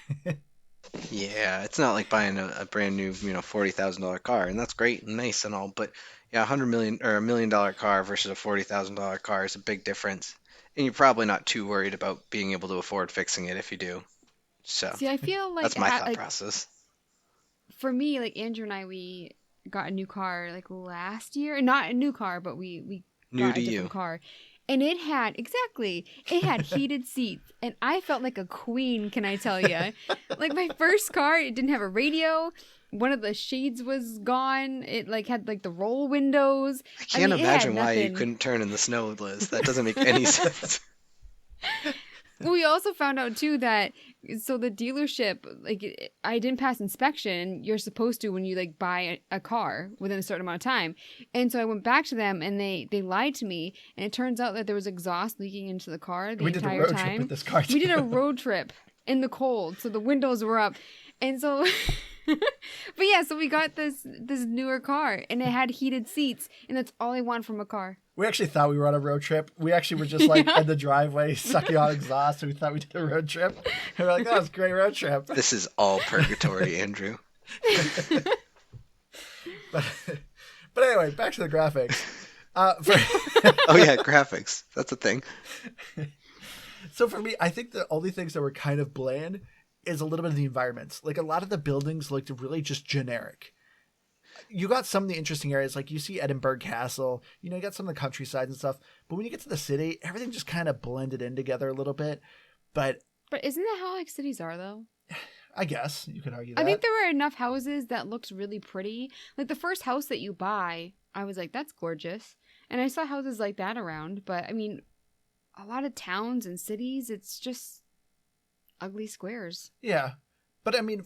Yeah, it's not like buying a brand new, $40,000 car, and that's great and nice and all, but yeah, 100 million or $1 million car versus a $40,000 car is a big difference. And you're probably not too worried about being able to afford fixing it if you do. So See, I feel like that's my thought process. for me, like Andrew and I, we got a new car like last year. Not a new car, but we New got to a you. different car. And it had heated seats. And I felt like a queen, can I tell you? Like my first car, it didn't have a radio. One of the shades was gone. It like had like the roll windows. I I can't mean, it had imagine why you nothing. couldn't turn in the snow, Liz. That doesn't make any sense. We also found out too that so the dealership I didn't pass inspection. You're supposed to when you like buy a car within a certain amount of time, and so I went back to them and they lied to me, and it turns out that there was exhaust leaking into the car the We did a entire road trip with time. this car We did a too. road trip in the cold, so the windows were up, and so. But yeah, so we got this newer car, and it had heated seats, and that's all I want from a car. We actually thought we were on a road trip. We actually were just like Yeah. in the driveway sucking on exhaust, and we thought we did a road trip. And we're like, that was a great road trip. This is all purgatory, Andrew. But, but anyway, back to the graphics. Oh yeah, graphics. That's a thing. So for me, I think the only things that were kind of bland is a little bit of the environments. Like a lot of the buildings looked really just generic. You got some of the interesting areas, like you see Edinburgh Castle, you got some of the countryside and stuff. But when you get to the city, everything just kind of blended in together a little bit. But But isn't that how like cities are though? I guess you could argue I that. think there were enough houses that looked really pretty. Like the first house that you buy, I was like, that's gorgeous. And I saw houses like that around. But I mean, a lot of towns and cities, it's just ugly squares. Yeah. But I mean,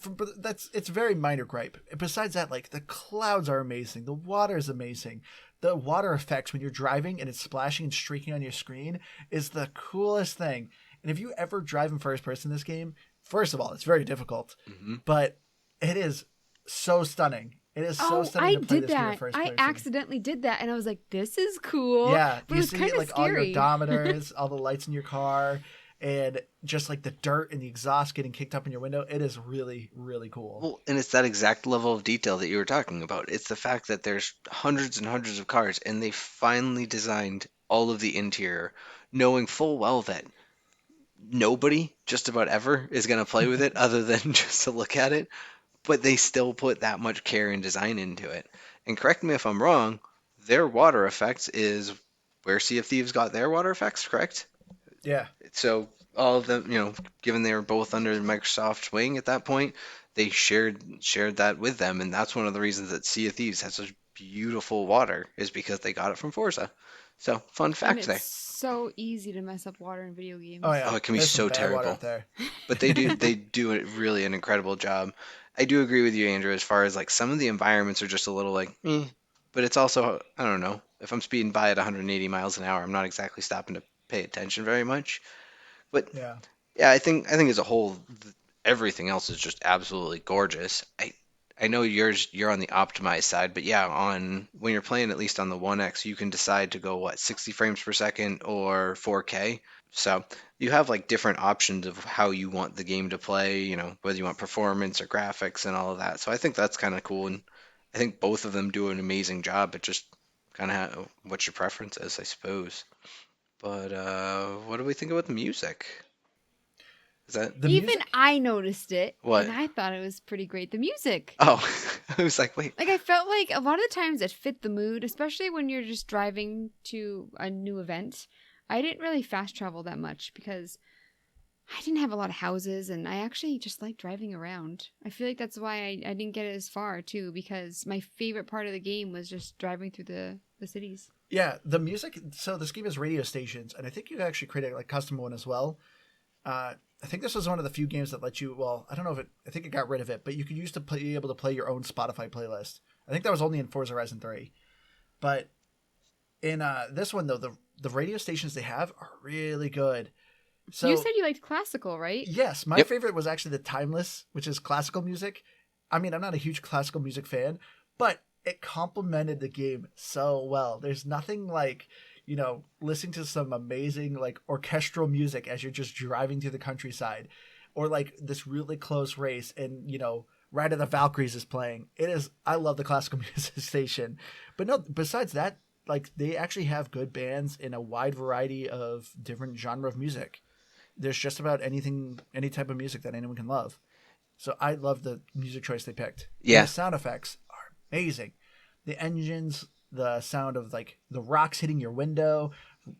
it's very minor gripe. Besides that, like the clouds are amazing. The water is amazing. The water effects when you're driving and it's splashing and streaking on your screen is the coolest thing. And if you ever drive in first person in this game, first of all, it's very difficult, but it is so stunning. It is so stunning I to play did this game in that. first I person. accidentally did that, and I was like, "This is cool." Yeah, but it you was see kind of like all your scary. odometers, all the lights in your car, and just like the dirt and the exhaust getting kicked up in your window. It is really, really cool. Well, and it's that exact level of detail that you were talking about. It's the fact that there's hundreds and hundreds of cars, and they finally designed all of the interior, knowing full well that nobody, just about ever, is going to play with it other than just to look at it. But they still put that much care and design into it. And correct me if I'm wrong, their water effects is where Sea of Thieves got their water effects, correct? Yeah. So all of them, given they were both under Microsoft's wing at that point, they shared that with them, and that's one of the reasons that Sea of Thieves has such beautiful water is because they got it from Forza. So fun And fact it's there. so easy to mess up water in video games. Oh yeah. Oh, it can be There's some so bad water terrible. out there. But they do it really an incredible job. I do agree with you, Andrew, as far as like some of the environments are just a little like, but it's also I don't know. If I'm speeding by at 180 miles an hour, I'm not exactly stopping to pay attention very much. But Yeah. yeah, I think as a whole, everything else is just absolutely gorgeous. I know you're on the optimized side, but yeah, on when you're playing at least on the One X, you can decide to go what 60 frames per second or 4K. So you have like different options of how you want the game to play, whether you want performance or graphics and all of that. So I think that's kind of cool, and I think both of them do an amazing job. It just kind of what your preference is, I suppose. But what do we think about the music? Is that The Even music, I noticed it, what? and I thought it was pretty great. The music. Oh, I was like, wait. Like, I felt like a lot of the times it fit the mood, especially when you're just driving to a new event. I didn't really fast travel that much because I didn't have a lot of houses, and I actually just like driving around. I feel like that's why I didn't get it as far, too, because my favorite part of the game was just driving through the cities. yeah, the music. So this game has radio stations, and I think you can actually create a like custom one as well. I think this was one of the few games that let you. Well, I don't know if it. I think it got rid of it, but you could use to be able to play your own Spotify playlist. I think that was only in Forza Horizon 3, but in this one though, the radio stations they have are really good. You So said you liked classical, right? yes, my Yep. favorite was actually the Timeless, which is classical music. I mean, I'm not a huge classical music fan, but it complemented the game so well. There's nothing like, listening to some amazing like orchestral music as you're just driving through the countryside, or like this really close race and, Ride of the Valkyries is playing. I love the classical music station. But no, besides that, like they actually have good bands in a wide variety of different genre of music. There's just about anything, any type of music that anyone can love. So I love the music choice they picked. And the Yeah. sound effects are amazing. The engines, the sound of like the rocks hitting your window,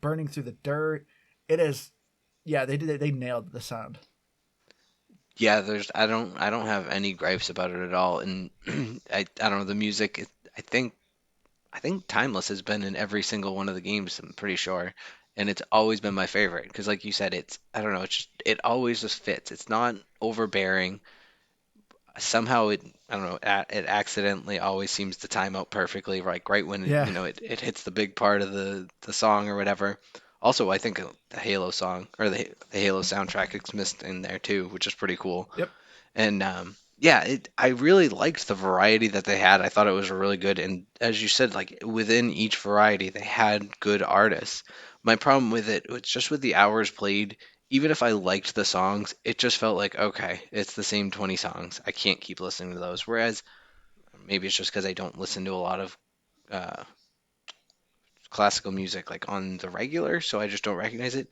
burning through the dirt. It is, yeah, they did it. They nailed the sound. Yeah, I don't have any gripes about it at all. And I don't know the music. I think Timeless has been in every single one of the games. I'm pretty sure, and it's always been my favorite because, like you said, it's I don't know. It always just fits. It's not overbearing. Somehow I don't know, it accidentally always seems to time out perfectly, like right when Yeah. it hits the big part of the song or whatever. Also, I think the Halo song or the Halo soundtrack is missed in there too, which is pretty cool. Yep. And yeah, I really liked the variety that they had. I thought it was really good. And as you said, like within each variety, they had good artists. My problem with it was just with the hours played, even if I liked the songs, it just felt like, okay, it's the same 20 songs. I can't keep listening to those. Whereas maybe it's just because I don't listen to a lot of uh, classical music like on the regular, so I just don't recognize it.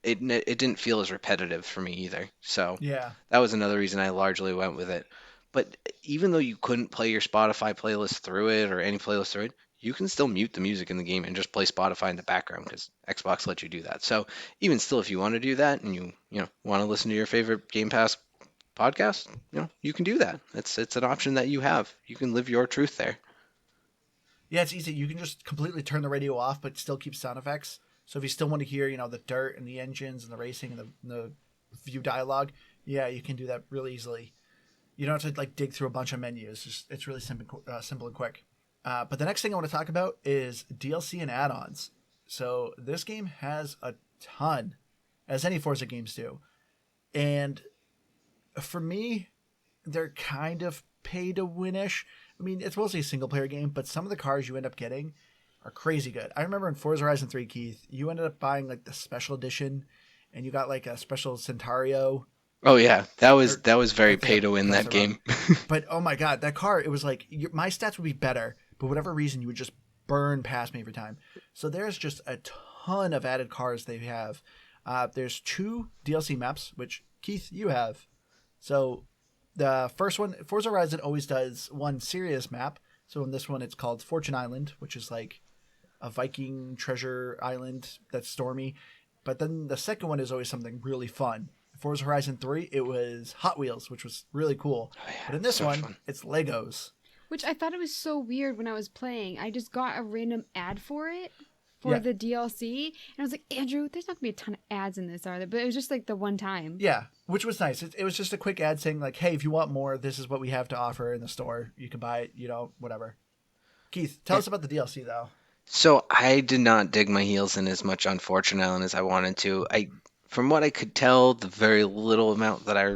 It didn't feel as repetitive for me either. So Yeah. that was another reason I largely went with it. But even though you couldn't play your Spotify playlist through it or any playlist through it, you can still mute the music in the game and just play Spotify in the background because Xbox lets you do that. So even still, if you want to do that and you want to listen to your favorite Game Pass podcast, you can do that. It's an option that you have. You can live your truth there. Yeah, it's easy. You can just completely turn the radio off, but still keep sound effects. So if you still want to hear, the dirt and the engines and the racing and the view dialogue, yeah, you can do that really easily. You don't have to like dig through a bunch of menus. It's really simple and quick. But the next thing I want to talk about is DLC and add-ons. So this game has a ton, as any Forza games do. And for me, they're kind of pay to winish. I mean, it's mostly a single player game, but some of the cars you end up getting are crazy good. I remember in Forza Horizon 3, Keith, you ended up buying like the special edition and you got like a special Centario Oh yeah, or that was I very pay think to I win pronounced that it wrong. game. But oh my god, that car, it was like my stats would be better, but whatever reason you would just burn past me every time. So there's just a ton of added cars they have. There's two DLC maps, which Keith, you have. So the first one, Forza Horizon always does one serious map. So in this one, it's called Fortune Island, which is like a Viking treasure island that's stormy. But then the second one is always something really fun. Forza Horizon 3, it was Hot Wheels, which was really cool. Oh But yeah, in this so much one, fun. it's Legos. Which I thought it was so weird when I was playing. I just got a random ad for it for Yeah. the DLC, and I was like, Andrew, there's not gonna be a ton of ads in this, are there? But it was just like the one time. Yeah, which was nice. It was just a quick ad saying, like, hey, if you want more, this is what we have to offer in the store. You can buy it, whatever. Keith, tell us about the DLC, though. So I did not dig my heels in as much on Fortune Island as I wanted to. From what I could tell, the very little amount that I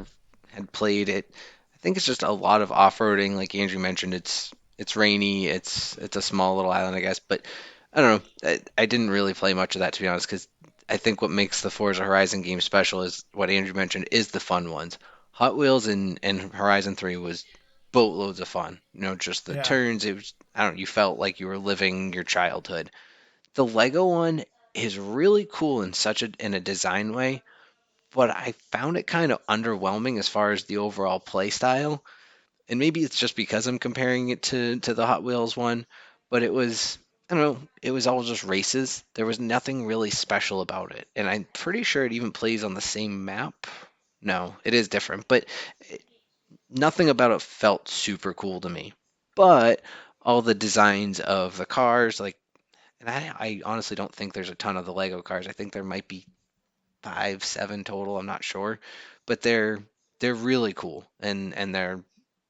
had played it, I think it's just a lot of off-roading. Like Andrew mentioned, it's rainy. It's a small little island, I guess. But I don't know. I didn't really play much of that, to be honest, because I think what makes the Forza Horizon game special is what Andrew mentioned is the fun ones. Hot Wheels and Horizon 3 was boatloads of fun. Just the Yeah. turns. It was, I don't know, you felt like you were living your childhood. The Lego one is really cool in a design way, but I found it kind of underwhelming as far as the overall play style. And maybe it's just because I'm comparing it to the Hot Wheels one, but it was, I don't know, it was all just races. There was nothing really special about it. And I'm pretty sure it even plays on the same map. No, it is different, but nothing about it felt super cool to me. But all the designs of the cars, like, and I honestly don't think there's a ton of the Lego cars. I think there might be 5, 7 total. I'm not sure, but they're really cool and they're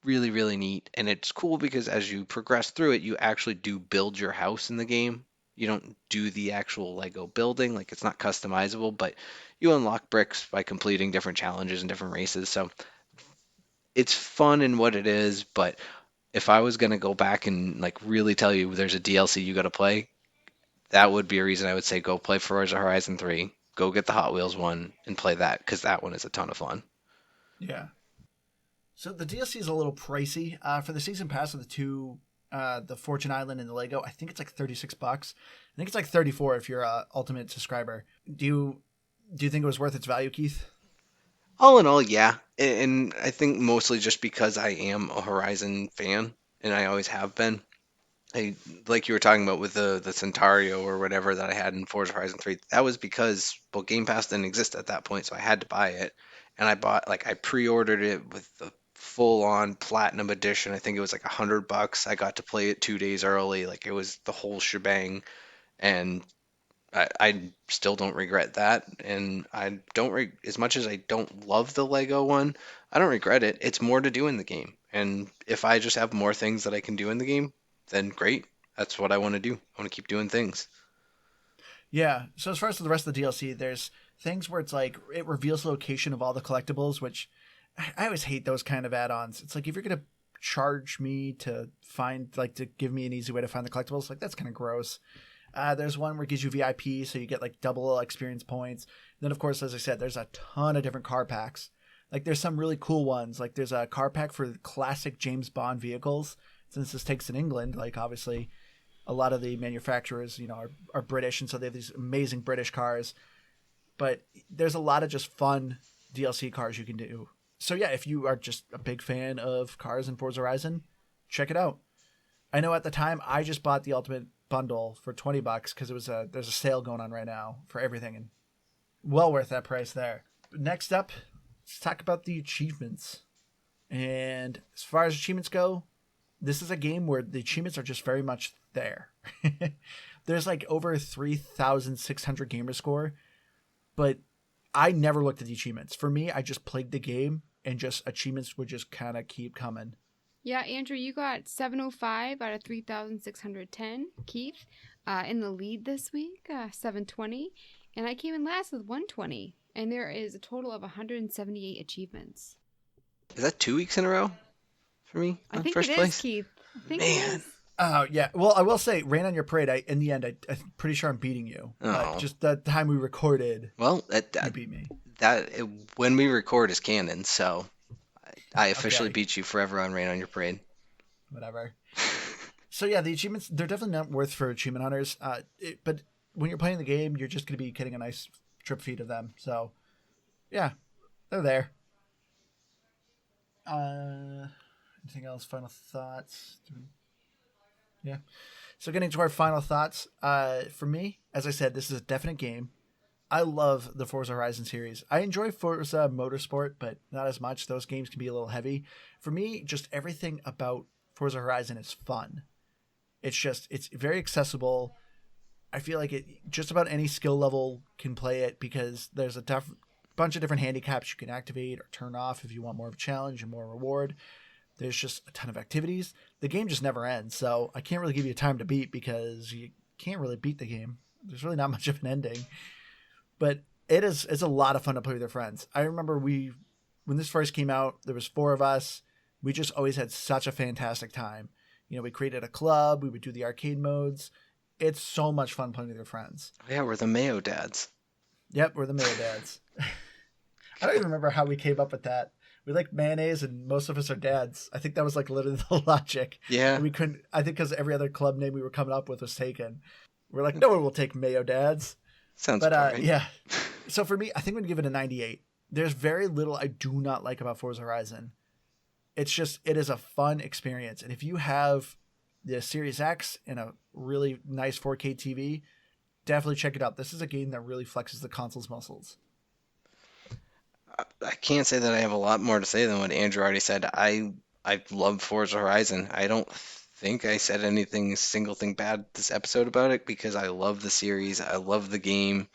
really really neat. And it's cool because as you progress through it, you actually do build your house in the game. You don't do the actual Lego building, like it's not customizable, but you unlock bricks by completing different challenges and different races. So it's fun in what it is, but if I was gonna go back and like really tell you there's a DLC you got to play, that would be a reason I would say go play Forza Horizon 3, go get the Hot Wheels one, and play that because that one is a ton of fun. Yeah. So the DLC is a little pricey. For the season pass of the two, the Fortune Island and the Lego, I think it's like $36. I think it's like 34 if you're a Ultimate subscriber. Do you think it was worth its value, Keith? All in all, yeah. And I think mostly just because I am a Horizon fan and I always have been. I like you were talking about with the Centario or whatever that I had in Forza Horizon 3. That was because well Game Pass didn't exist at that point, so I had to buy it. And I pre-ordered it with the full-on platinum edition. I think it was like $100. I got to play it 2 days early. Like it was the whole shebang. And I still don't regret that, and I don't as much as I don't love the Lego one, I don't regret it. It's more to do in the game, and if I just have more things that I can do in the game, then great. That's what I want to do. I want to keep doing things. Yeah. So as far as the rest of the DLC, there's things where it's like it reveals the location of all the collectibles, which I always hate those kind of add-ons. It's like if you're gonna charge me to find like to give me an easy way to find the collectibles, like that's kind of gross. There's one where it gives you VIP, so you get like double experience points. Then, of course, as I said, there's a ton of different car packs. Like there's some really cool ones. Like there's a car pack for classic James Bond vehicles. Since this takes in England, like obviously a lot of the manufacturers, are British, and so they have these amazing British cars. But there's a lot of just fun DLC cars you can do. So yeah, if you are just a big fan of cars in Forza Horizon, check it out. I know at the time I just bought the Ultimate Bundle for $20 because there's a sale going on right now for everything, and well worth that price there. Next up, let's talk about the achievements. And as far as achievements go, this is a game where the achievements are just very much there. There's like over 3,600 gamer score, but I never looked at the achievements. For me, I just played the game and just achievements would just kind of keep coming. Yeah, Andrew, you got 705 out of 3,610. Keith, in the lead this week, 720. And I came in last with 120. And there is a total of 178 achievements. Is that 2 weeks in a row for me I on think it first is, place? Keith. I think it Man. is. Oh, yeah. Well, I will say, Rain on Your Parade, in the end, I'm pretty sure I'm beating you. But Oh. just the time we recorded, Well, you beat me. when we record is canon, so I officially Okay, beat you forever on Rain on Your Parade. whatever. So yeah, the achievements, they're definitely not worth for achievement hunters. But when you're playing the game, you're just going to be getting a nice trip feed of them. So yeah, they're there. Anything else? Final thoughts? Yeah. So getting to our final thoughts. For me, as I said, this is a definite game. I love the Forza Horizon series. I enjoy Forza Motorsport, but not as much. Those games can be a little heavy. For me, just everything about Forza Horizon is fun. It's very accessible. I feel like just about any skill level can play it because there's a bunch of different handicaps you can activate or turn off if you want more of a challenge and more reward. There's just a ton of activities. The game just never ends, so I can't really give you a time to beat because you can't really beat the game. There's really not much of an ending. But it's a lot of fun to play with your friends. I remember when this first came out, there was 4 of us. we just always had such a fantastic time. You know, we created a club. We would do the arcade modes. It's so much fun playing with your friends. Oh, yeah, we're the Mayo dads. Yep, we're the Mayo dads. I don't even remember how we came up with that. We like mayonnaise, and most of us are dads. I think that was like literally the logic. Yeah. And we couldn't. I think because every other club name we were coming up with was taken. We're like, no one will take Mayo dads. Sounds But right. yeah. So for me, I think I'm gonna give it a 98. There's very little I do not like about Forza Horizon. It's just, it is a fun experience, and if you have the Series X and a really nice 4K TV, definitely check it out. This is a game that really flexes the console's muscles. I can't say that I have a lot more to say than what Andrew already said. I love Forza Horizon. I don't think I said anything single thing bad this episode about it because I love the series. I love the game.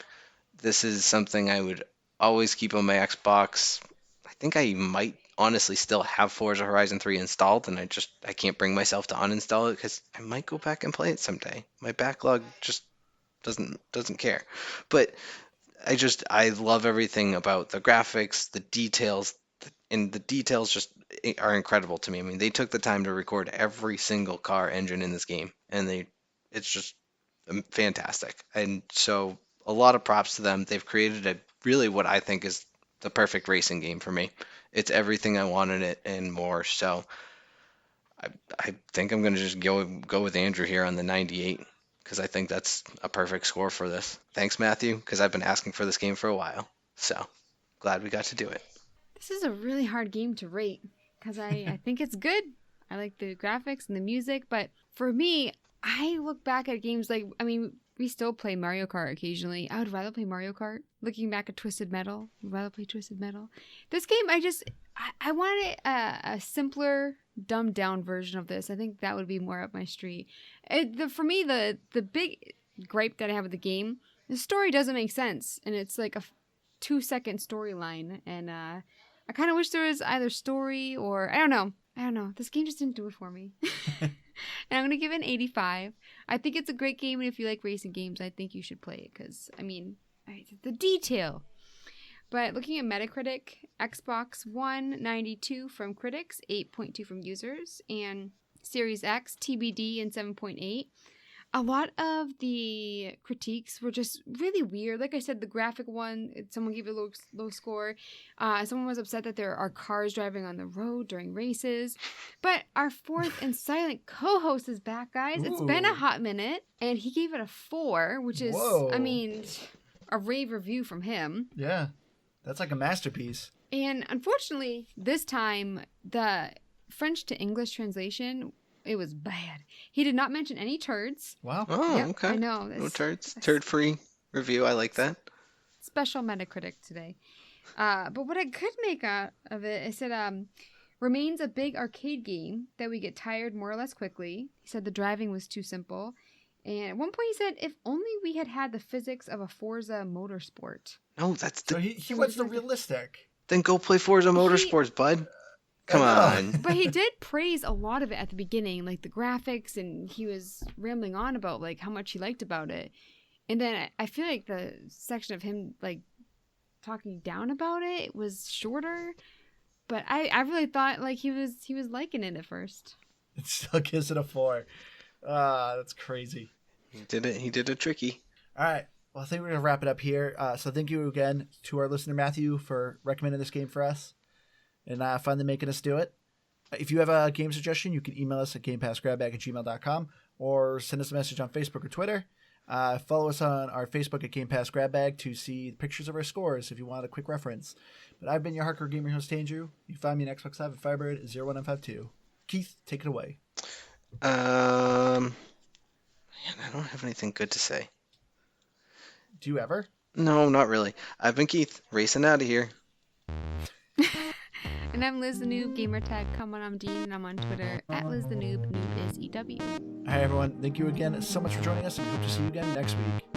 This is something I would always keep on my Xbox. I think I might honestly still have Forza Horizon 3 installed, and I can't bring myself to uninstall it because I might go back and play it someday. My backlog just doesn't care. But I love everything about the graphics, the details, and the details just are incredible to me. I mean, they took the time to record every single car engine in this game, and it's just fantastic. And so a lot of props to them. They've created a really what I think is the perfect racing game for me. It's everything I want in it and more. So I, I think I'm going to just go with Andrew here on the 98 because I think that's a perfect score for this. Thanks, Matthew, because I've been asking for this game for a while. So glad we got to do it. This is a really hard game to rate because I think it's good. I like the graphics and the music, but for me, I look back at games like, I mean, we still play Mario Kart occasionally. I would rather play Mario Kart. Looking back at Twisted Metal, I'd rather play Twisted Metal. This game, I wanted a simpler, dumbed down version of this. I think that would be more up my street. For me, the big gripe that I have with the game, the story doesn't make sense, and it's like a 2-second storyline, and I kind of wish there was either story or I don't know. This game just didn't do it for me. And I'm going to give it an 85. I think it's a great game, and if you like racing games, I think you should play it because, I mean, the detail. But looking at Metacritic, Xbox One, 92 from critics, 8.2 from users, and Series X, TBD, and 7.8. A lot of the critiques were just really weird. Like I said, the graphic one, someone gave it a low score. Someone was upset that there are cars driving on the road during races. But our fourth and silent co-host is back, guys. It's been a hot minute. And he gave it a 4, which is, I mean, a rave review from him. Yeah, that's like a masterpiece. And unfortunately, this time, the French to English translation, it was bad. He did not mention any turds. Wow. Oh, Yep, okay. I know. No turds. Turd-free review. I like that. Special Metacritic today. But what I could make out of it, it said, remains a big arcade game that we get tired more or less quickly. He said the driving was too simple. And at one point he said, if only we had had the physics of a Forza Motorsport. No, that's So he wants the realistic. Then go play Forza Motorsports, bud. Come on. But he did praise a lot of it at the beginning, like the graphics, and he was rambling on about like how much he liked about it. And then I feel like the section of him like talking down about it was shorter. But I really thought like he was liking it at first. It still gives it a 4. That's crazy. He did it tricky. All right. Well, I think we're going to wrap it up here. So thank you again to our listener, Matthew, for recommending this game for us and finally making us do it. If you have a game suggestion, you can email us at gamepassgrabbag@gmail.com or send us a message on Facebook or Twitter. Follow us on our Facebook at Game Pass Grab Bag to see pictures of our scores if you want a quick reference. But I've been your hardcore gamer host, Andrew. You can find me on Xbox Live at Firebird01952. Keith, take it away. Man, I don't have anything good to say. Do you ever? No, not really. I've been Keith, racing out of here. And I'm Liz the Noob, gamertag, come on, I'm Dean, and I'm on Twitter at Liz the Noob, noob is EW. Hi, everyone. Thank you again so much for joining us, and we hope to see you again next week.